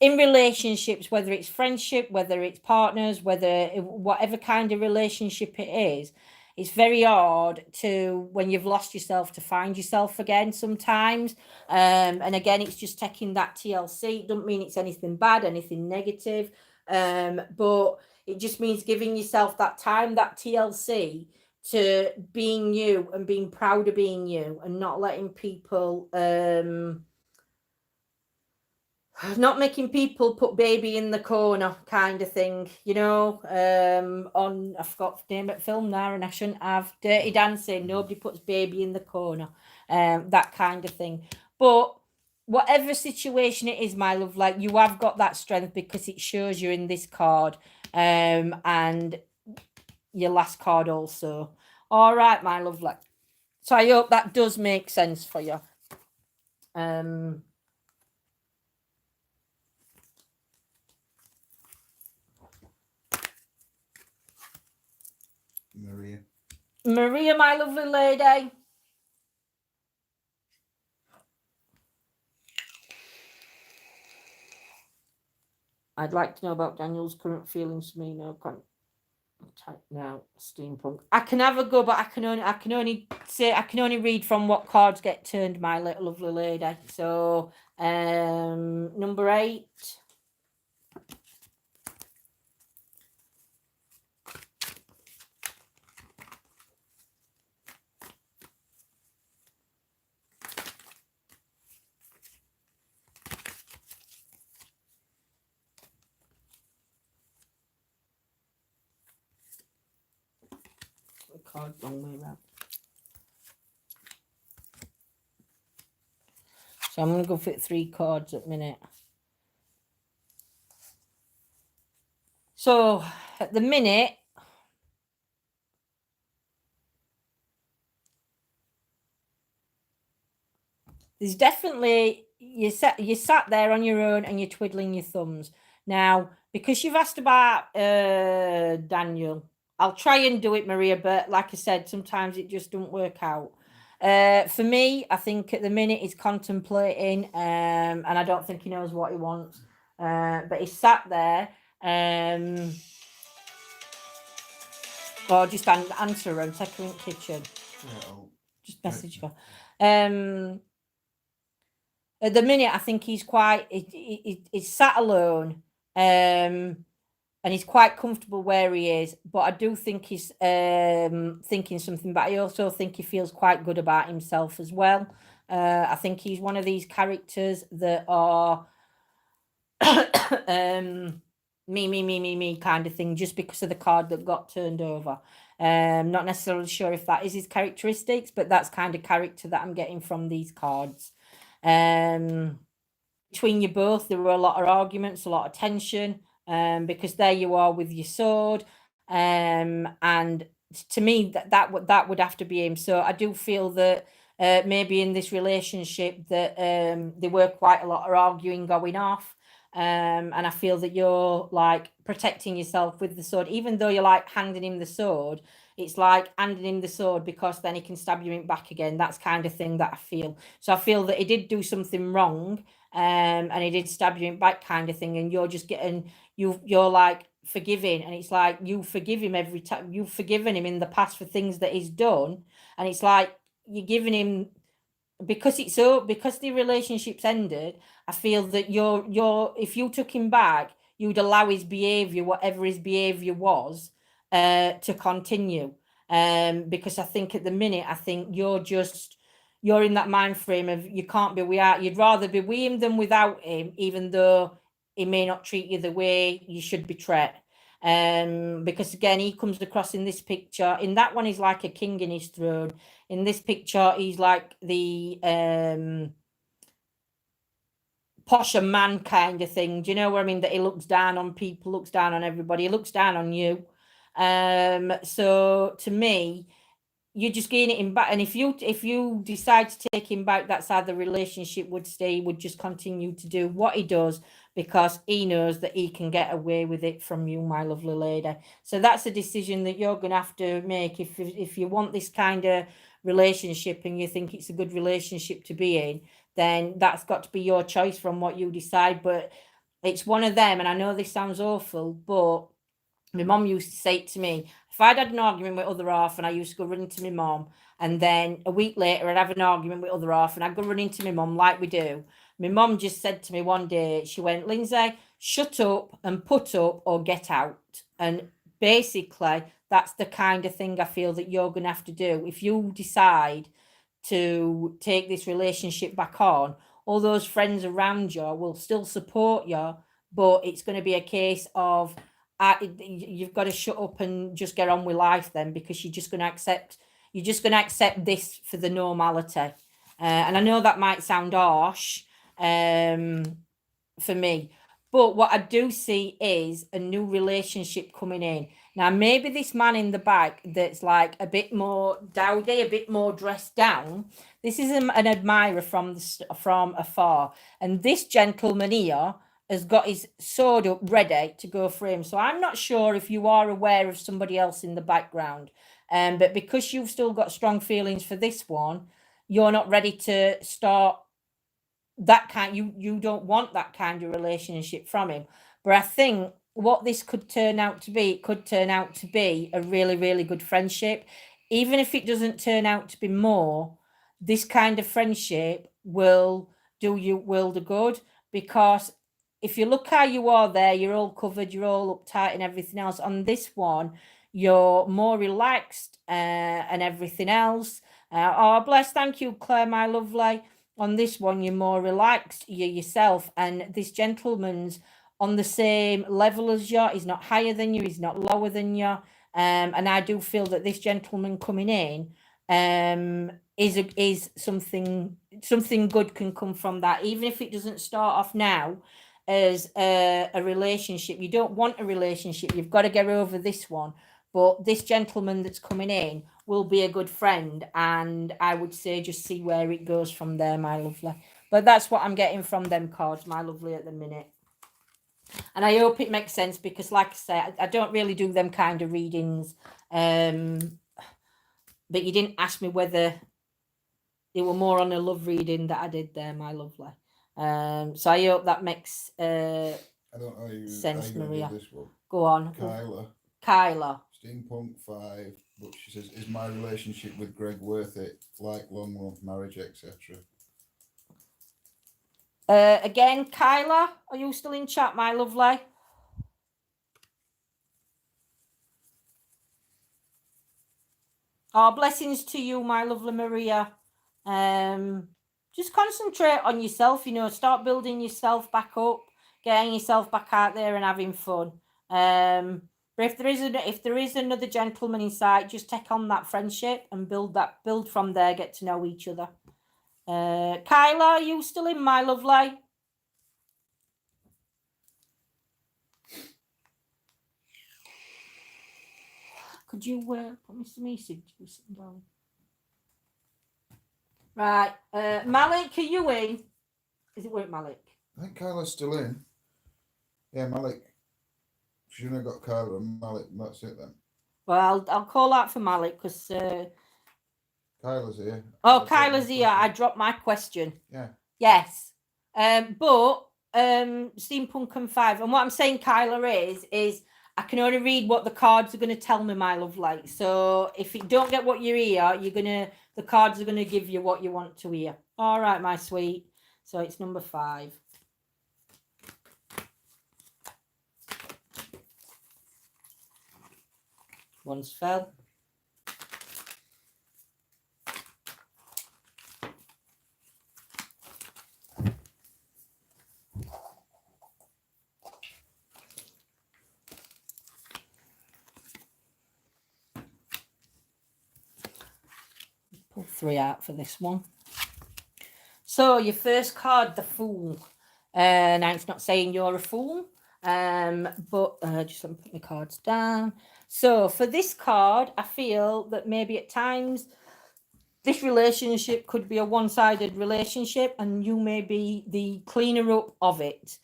In relationships, whether it's friendship, whether it's partners, whatever kind of relationship it is, it's very hard to, when you've lost yourself, to find yourself again sometimes. And again, it's just taking that TLC. It doesn't mean it's anything bad, anything negative, but it just means giving yourself that time, that TLC, to being you and being proud of being you, and not letting people not making people put baby in the corner kind of thing, you know. On, I forgot the name of the film now, and I shouldn't have. Dirty Dancing. Nobody puts baby in the corner. That kind of thing. But whatever situation it is, my love, like, you have got that strength because it shows you in this card, and your last card also. All right, my love, like, so I hope that does make sense for you. Maria, my lovely lady. I'd like to know about Daniel's current feelings for me. No, can't type now. Steampunk. I can have a go, but I can only read from what cards get turned, my little lovely lady. So, number 8. Card wrong way around. So I'm going to go for 3 cards at minute. So at the minute, there's definitely, you sat there on your own and you're twiddling your thumbs. Now, because you've asked about Daniel, I'll try and do it, Maria, but like I said, sometimes it just don't work out. For me, I think at the minute he's contemplating, and I don't think he knows what he wants. But he's sat there, or just answer her and take her in the kitchen. Just message her. At the minute, I think he's quite, he's sat alone, and he's quite comfortable where he is, but I do think he's thinking something, but I also think he feels quite good about himself as well. I think he's one of these characters that are me kind of thing, just because of the card that got turned over. Not necessarily sure if that is his characteristics, but that's kind of character that I'm getting from these cards. Between you both, there were a lot of arguments, a lot of tension, because there you are with your sword, and to me that would have to be him. So I do feel that maybe in this relationship that there were quite a lot of arguing going off, and I feel that you're like protecting yourself with the sword, even though you're like handing him the sword. It's like handing him the sword because then he can stab you in back again. That's kind of thing that I feel. So I feel that he did do something wrong, and he did stab you in back kind of thing, and you're just getting, you're like forgiving, and it's like you forgive him every time. You've forgiven him in the past for things that he's done, and it's like you're giving him, because the relationship's ended. I feel that you're if you took him back, you'd allow his behavior, whatever his behavior was, to continue. Because I think at the minute, I think you're in that mind frame of you can't be without. You'd rather be with him than without him, even though he may not treat you the way you should be treated. Because again, he comes across in this picture. In that one, he's like a king in his throne. In this picture, he's like the posher man kind of thing. Do you know what I mean? That he looks down on people, looks down on everybody. He looks down on you. So to me, you're just getting him back. And if you decide to take him back, that's how the relationship would stay. He would just continue to do what he does because he knows that he can get away with it from you, my lovely lady. So that's a decision that you're going to have to make. If you want this kind of relationship and you think it's a good relationship to be in, then that's got to be your choice from what you decide. But it's one of them, and I know this sounds awful, but my mom used to say it to me, if I'd had an argument with other half and I used to go running to my mom, and then a week later I'd have an argument with other half and I'd go running to my mom like we do. My mom just said to me one day, she went, Lindsay, shut up and put up or get out. And basically, that's the kind of thing I feel that you're going to have to do. If you decide to take this relationship back on, all those friends around you will still support you, but it's going to be a case of you've got to shut up and just get on with life then, because you're just going to accept this for the normality. And I know that might sound harsh for me, but what I do see is a new relationship coming in. Now, maybe this man in the back that's like a bit more dowdy, a bit more dressed down, this is an admirer from afar. And this gentleman here has got his sword up ready to go for him. So I'm not sure if you are aware of somebody else in the background. But because you've still got strong feelings for this one, you're not ready to start that kind. You don't want that kind of relationship from him. But I think what this could turn out to be, it could turn out to be a really, really good friendship. Even if it doesn't turn out to be more, this kind of friendship will do you world of good, because if you look how you are there, you're all covered, you're all uptight and everything else. On this one, you're more relaxed and everything else. Oh, bless, thank you, Claire, my lovely. On this one, you're more relaxed, you're yourself, and this gentleman's on the same level as you. He's not higher than you, he's not lower than you. And I do feel that this gentleman coming in is something good can come from that, even if it doesn't start off now as a relationship. You don't want a relationship, you've got to get over this one. But this gentleman that's coming in will be a good friend, and I would say just see where it goes from there, my lovely. But that's what I'm getting from them cards, my lovely, at the minute. And I hope it makes sense, because like I say, I don't really do them kind of readings. But you didn't ask me whether they were more on a love reading that I did there, my lovely. So I hope that makes I don't know sense, Maria. This one. Go on. Kyla. Steampunk 5, but she says, is my relationship with Greg worth it? Like long love, marriage, etc. Again, Kyla, are you still in chat, my lovely? Oh, blessings to you, my lovely Maria. Just concentrate on yourself, start building yourself back up, getting yourself back out there and having fun. But if there is another gentleman in sight, just take on that friendship and build from there, get to know each other. Kyla, are you still in, my lovely? Could you put me some message down? Right, Malik, are you in? Is it work, Malik? I think Kyla's still in. Yeah, Malik. She's only got Kyla and Malik. That's it then. Well, I'll call out for Malik, because Kyla's here. Oh, Kyla's here. I dropped my question. Yeah. Yes. But Steampunk and 5. And what I'm saying, Kyla, is I can only read what the cards are going to tell me, my lovely. So if you don't get what you hear, the cards are going to give you what you want to hear. All right, my sweet. So it's number 5. One's fell. Pull 3 out for this one. So your first card, the Fool. Now it's not saying you're a fool, but just let me put my cards down. So for this card, I feel that maybe at times this relationship could be a one-sided relationship, and you may be the cleaner up of it.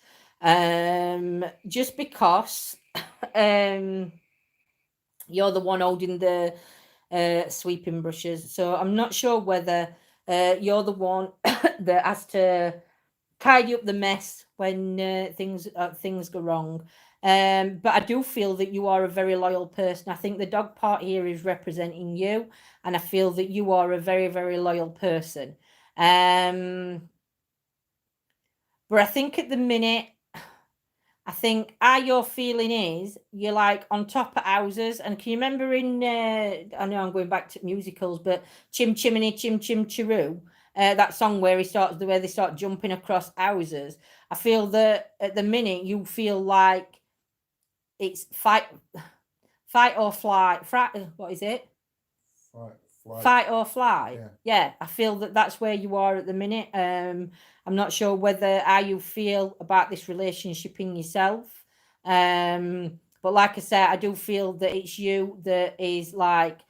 Just because you're the one holding the sweeping brushes. So I'm not sure whether you're the one that has to tidy up the mess when things go wrong. But I do feel that you are a very loyal person. I think the dog part here is representing you, and I feel that you are a very, very loyal person. But I think at the minute, your feeling is you're like on top of houses. And can you remember in, I know I'm going back to musicals, but Chim Chimney, Chim Chim Chiroo, that song where where they start jumping across houses. I feel that at the minute you feel like it's fight or flight. What is it? Fight or flight. Yeah, I feel that that's where you are at the minute. I'm not sure whether how you feel about this relationship in yourself. But like I said, I do feel that it's you that is like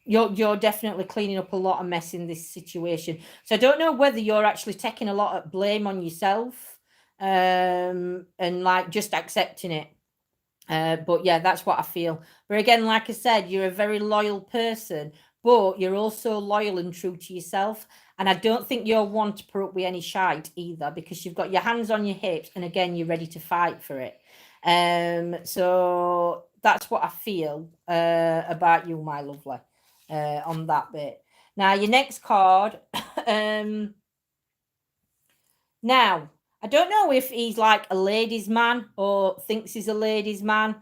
you're definitely cleaning up a lot of mess in this situation. So I don't know whether you're actually taking a lot of blame on yourself and like just accepting it. But yeah, that's what I feel. But again, like I said, you're a very loyal person, but you're also loyal and true to yourself. And I don't think you're one to put up with any shite either, because you've got your hands on your hips and again, you're ready to fight for it. So that's what I feel about you, my lovely, on that bit. Now, your next card. Now, I don't know if he's like a ladies' man or thinks he's a ladies' man.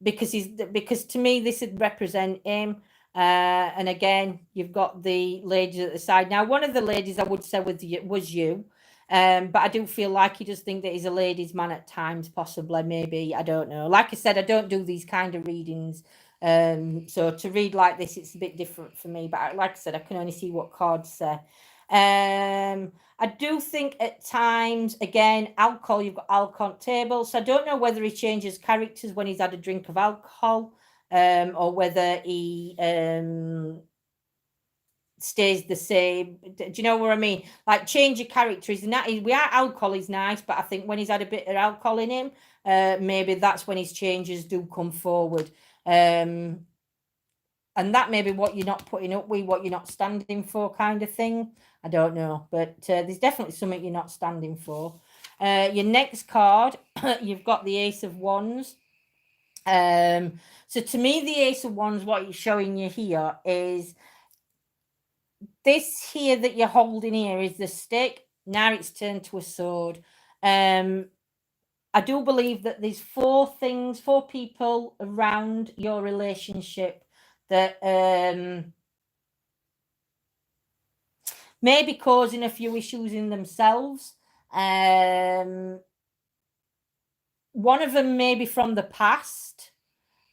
Because to me this would represent him. And again, you've got the ladies at the side. Now, one of the ladies I would say was you. But I do feel like he does think that he's a ladies' man at times, possibly, maybe. I don't know. Like I said, I don't do these kind of readings. So to read like this, it's a bit different for me. But like I said, I can only see what cards say. I do think at times, again, alcohol, you've got alcohol on table. So I don't know whether he changes characters when he's had a drink of alcohol, or whether he stays the same. Do you know what I mean? Like, change your character. We are alcohol is nice, but I think when he's had a bit of alcohol in him, maybe that's when his changes do come forward. And that may be what you're not putting up with, what you're not standing for, kind of thing. I don't know, but there's definitely something you're not standing for. Your next card, you've got the Ace of Wands. So to me, the Ace of Wands, what it's showing you here is this here that you're holding here is the stick. Now it's turned to a sword. I do believe that there's four people around your relationship that may be causing a few issues in themselves. One of them may be from the past,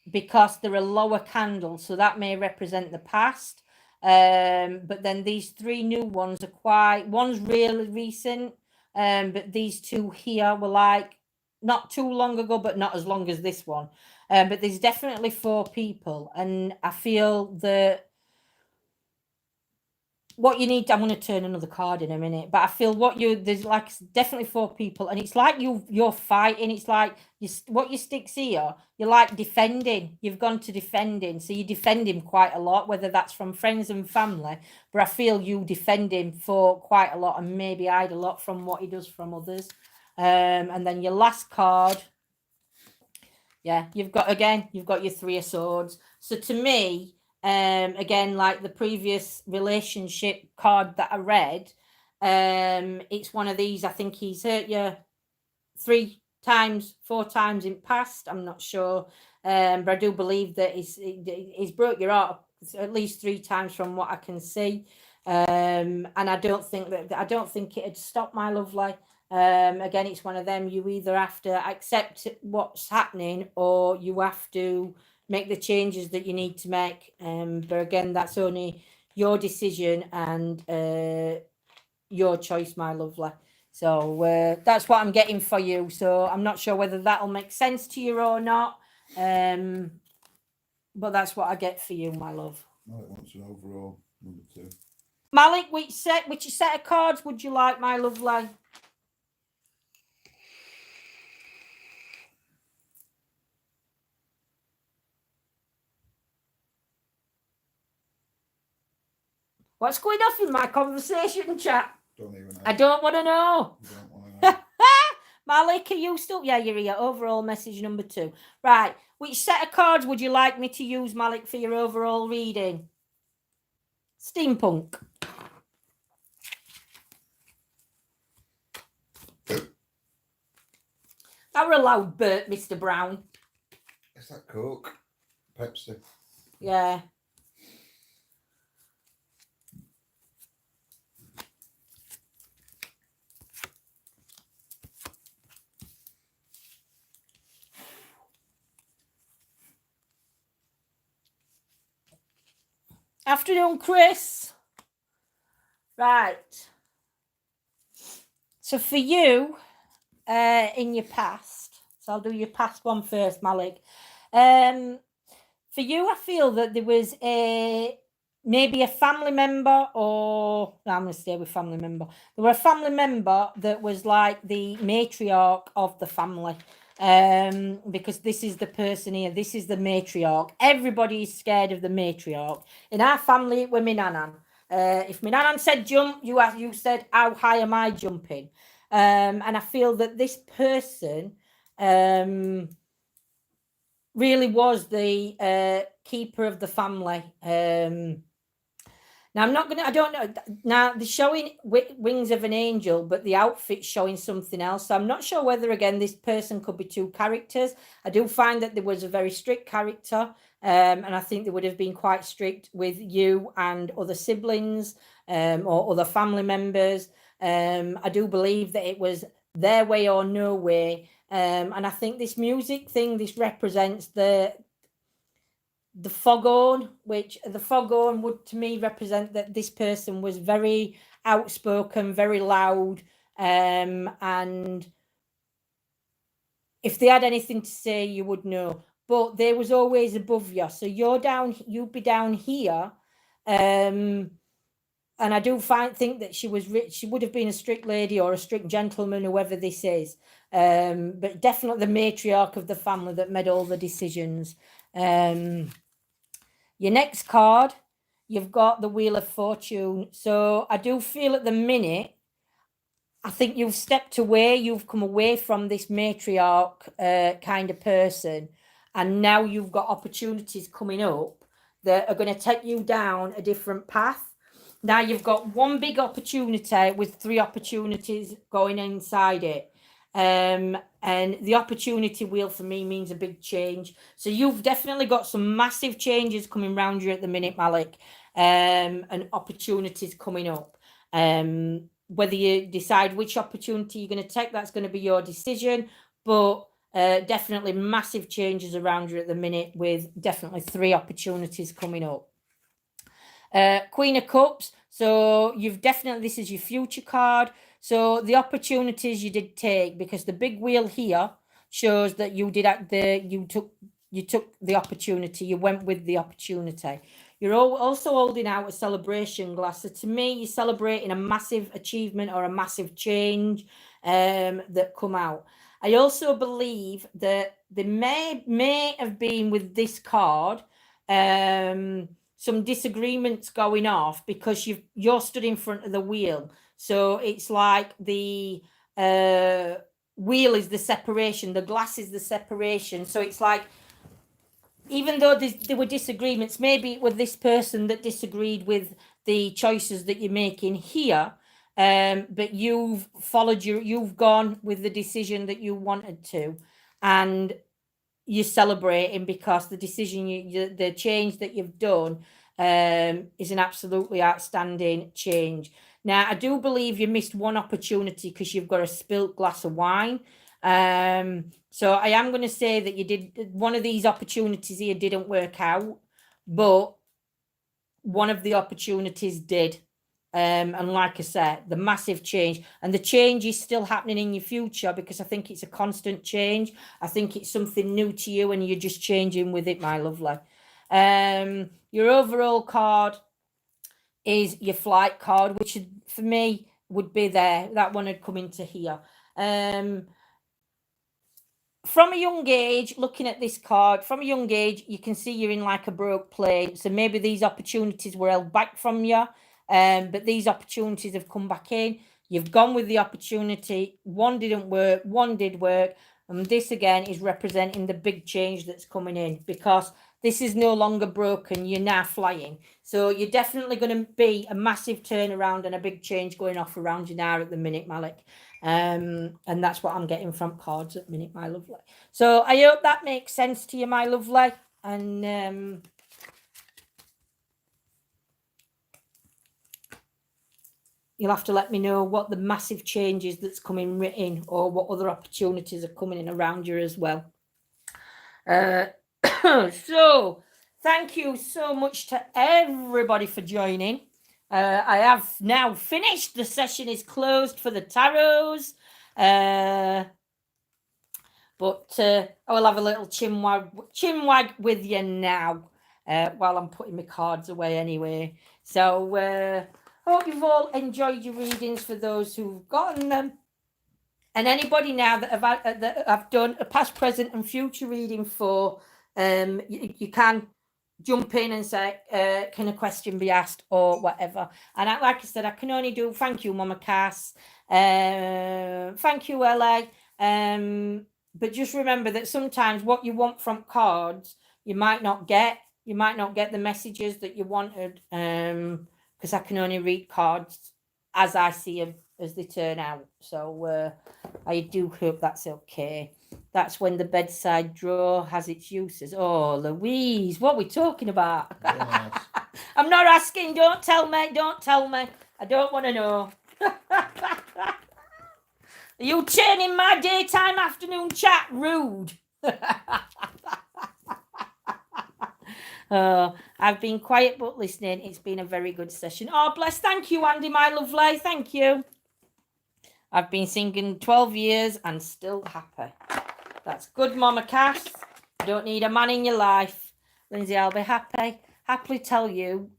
because they're a lower candle, so that may represent the past. But then these three new ones are one's really recent, but these two here were like not too long ago, but not as long as this one. But there's definitely four people, and I feel that what you need, I'm going to turn another card in a minute, but I feel there's like definitely four people, and it's like you're fighting. It's like what your sticks here, you're like defending. You've gone to defending, so you defend him quite a lot, whether that's from friends and family, but I feel you defend him for quite a lot, and maybe hide a lot from what he does from others. And then your last card, yeah, you've got your Three of Swords. So to me, again, like the previous relationship card that I read, it's one of these. I think he's hurt you 3 times, 4 times in past. I'm not sure, but I do believe that he's broke your heart at least 3 times from what I can see. And I don't think it'd stop, my lovely. Again, it's one of them. You either have to accept what's happening, or you have to make the changes that you need to make. But again, that's only your decision and your choice, my lovely. So that's what I'm getting for you. So I'm not sure whether that'll make sense to you or not. But that's what I get for you, my love. Malik wants an overall number 2. Malik, which set of cards would you like, my lovely? What's going off in my conversation chat? Don't even know. I don't want to know. You don't want to know. Malik, are you still? Yeah, you're here. Overall message number 2. Right. Which set of cards would you like me to use, Malik, for your overall reading? Steampunk. That were a loud burp, Mr. Brown. Is that Coke? Pepsi. Yeah. Afternoon, Chris. Right. So for you, in your past, so I'll do your past one first, Malik. For you, I feel that there was maybe a family member, or no, I'm going to stay with family member. There were a family member that was like the matriarch of the family. Because this is the person here, this is the matriarch. Everybody is scared of the matriarch. In our family, we're my nanan. If my nanan said jump, you said, how high am I jumping? And I feel that this person really was the keeper of the family. Now I don't know. Now they're showing wings of an angel, but the outfit's showing something else. So I'm not sure whether, again, this person could be two characters. I do find that there was a very strict character, and I think they would have been quite strict with you and other siblings or other family members. I do believe that it was their way or no way. And I think this music thing, this represents the foghorn, which the foghorn would to me represent that this person was very outspoken, very loud, and if they had anything to say, you would know. But they was always above you, so you'd be down here, and I do think that she would have been a strict lady or a strict gentleman, whoever this is, but definitely the matriarch of the family that made all the decisions. Your next card, you've got the Wheel of Fortune. So I do feel at the minute, I think you've stepped away, you've come away from this matriarch kind of person, and now you've got opportunities coming up that are going to take you down a different path. Now you've got one big opportunity with 3 opportunities going inside it. And the opportunity wheel for me means a big change. So you've definitely got some massive changes coming around you at the minute, Malik, and opportunities coming up. Whether you decide which opportunity you're going to take, that's going to be your decision. But definitely massive changes around you at the minute, with definitely 3 opportunities coming up. Queen of Cups. So you've definitely, this is your future card. So the opportunities you did take, because the big wheel here shows that you took the opportunity, you went with the opportunity. You're also holding out a celebration glass. So to me, you're celebrating a massive achievement or a massive change that come out. I also believe that there may have been with this card some disagreements going off, because you're stood in front of the wheel. So it's like the wheel is the separation, the glass is the separation. So it's like, even though there were disagreements, maybe it was this person that disagreed with the choices that you're making here, but you've gone with the decision that you wanted to, and you're celebrating because the decision the change that you've done is an absolutely outstanding change. Now, I do believe you missed one opportunity because you've got a spilt glass of wine. So I am going to say that you did one of these opportunities here didn't work out, but one of the opportunities did. And like I said, the massive change, and the change is still happening in your future, because I think it's a constant change. I think it's something new to you, and you're just changing with it, my lovely. Your overall card is your flight card, which for me would be there. That one had come into here. From a young age, looking at this card, from a young age, you can see you're in like a broke plane. So maybe these opportunities were held back from you, but these opportunities have come back in. You've gone with the opportunity. One didn't work, one did work. And this again is representing the big change that's coming in, because this is no longer broken. You're now flying. So you're definitely going to be a massive turnaround and a big change going off around you now at the minute, Malik. And that's what I'm getting from cards at the minute, my lovely. So I hope that makes sense to you, my lovely. and you'll have to let me know what the massive changes that's coming in, or what other opportunities are coming in around you as well. So thank you so much to everybody for joining. I have now finished. The session is closed for the tarots. But I will have a little chinwag with you now while I'm putting my cards away anyway. So hope you've all enjoyed your readings for those who've gotten them. And anybody now that I've done a past, present and future reading for, you can jump in and say, can a question be asked or whatever. And like I said, I can only do thank you, Mama Cass. Thank you, LA. But just remember that sometimes what you want from cards, you might not get. You might not get the messages that you wanted, because I can only read cards as I see them, as they turn out. So I do hope that's okay. That's when the bedside drawer has its uses. Oh, Louise, what are we talking about? Yes. I'm not asking. Don't tell me. Don't tell me. I don't want to know. Are you turning my daytime afternoon chat rude? I've been quiet but listening. It's been a very good session. Oh, bless. Thank you, Andy, my lovely. Thank you. I've been singing 12 years and still happy. That's good, Mama Cass. You don't need a man in your life. Lindsay, I'll be happily tell you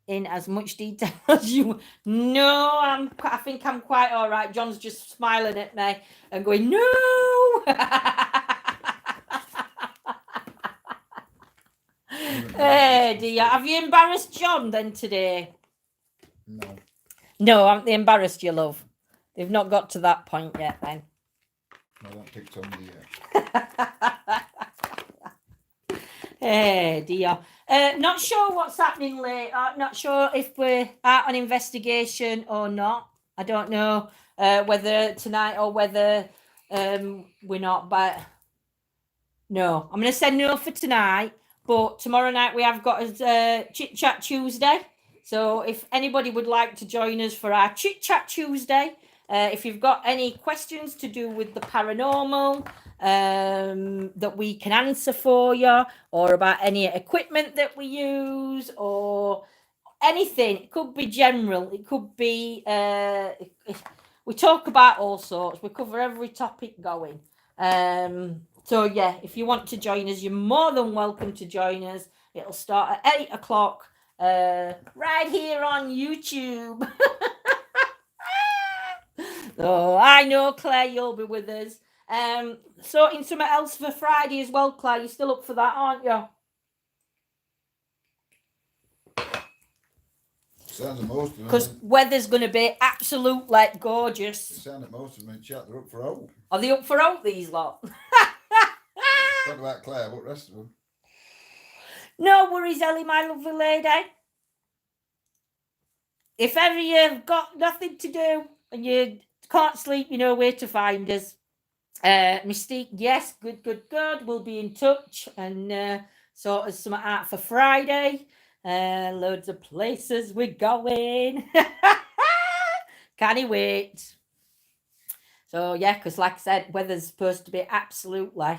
in as much detail as you. No, I think I'm quite all right. John's just smiling at me and going, no. Hey, dear. Have you embarrassed John then today? No. No, haven't they embarrassed you, love? They've not got to that point yet, then. I haven't picked on me yet. Hey, dear. Not sure what's happening later. Not sure if we're out on investigation or not. I don't know whether tonight or whether we're not. But no, I'm going to say no for tonight. But tomorrow night we have got a Chit Chat Tuesday. So if anybody would like to join us for our Chit Chat Tuesday, if you've got any questions to do with the paranormal that we can answer for you, or about any equipment that we use, or anything, it could be general, it could be, we talk about all sorts, we cover every topic going. So yeah, if you want to join us, you're more than welcome to join us. It'll start at 8 o'clock right here on YouTube. Oh, I know, Claire, you'll be with us. Sorting something else for Friday as well, Claire. You're still up for that, aren't you? Sounds like most of them. Because weather's going to be absolutely It gorgeous. sounds like most of them in chat, they're up for out. Are they up for out, these lot? Talk about Claire, what rest of them? No worries, Ellie, my lovely lady. If ever you've got nothing to do and you can't sleep, you know where to find us. Mystique, yes, good. We'll be in touch and sort us some out for Friday. Loads of places we're going. Can't wait. So yeah, because like I said, weather's supposed to be absolutely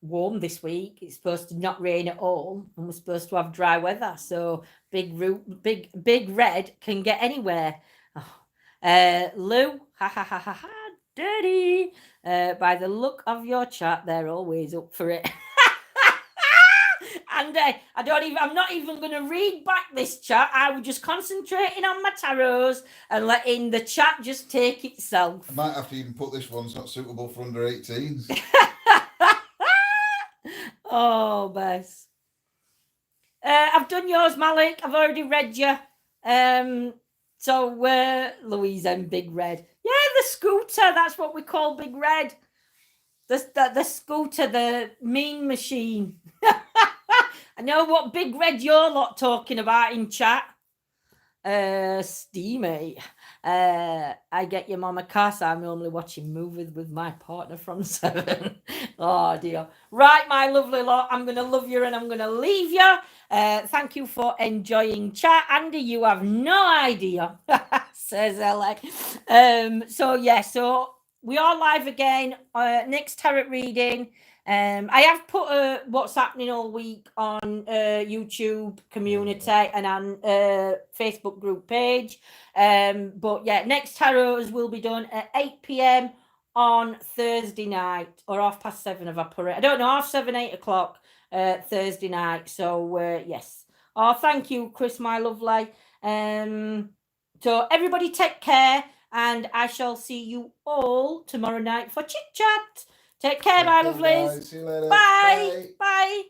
warm this week. It's supposed to not rain at all, and we're supposed to have dry weather. So Big Red can get anywhere. Oh. Lou, ha, dirty. By the look of your chat, they're always up for it. And I'm not even going to read back this chat. I was just concentrating on my tarots and letting the chat just take itself. I might have to even put this one's not suitable for under 18s. Oh, Bess. I've done yours, Malik. I've already read you. So Louise and Big Red. Yeah, the scooter. That's what we call Big Red. The scooter, the mean machine. I know what Big Red you're lot talking about in chat. Steamy. I get your mama cast. I'm normally watching movies with my partner from 7. Oh dear. Right, my lovely lot. I'm gonna love you and I'm gonna leave you. Thank you for enjoying chat. Andy, you have no idea, says Ellie. So we are live again. Next tarot reading. I have put what's happening all week on YouTube community and on Facebook group page. But yeah, next tarots will be done at 8 p.m. on Thursday night, or 7:30 if I put it. I don't know, 7:30, 8 o'clock Thursday night. So yes. Oh, thank you, Chris, my lovely. So everybody take care, and I shall see you all tomorrow night for chit chat. Take care, my lovelies. Guys. See you later. Bye. Bye.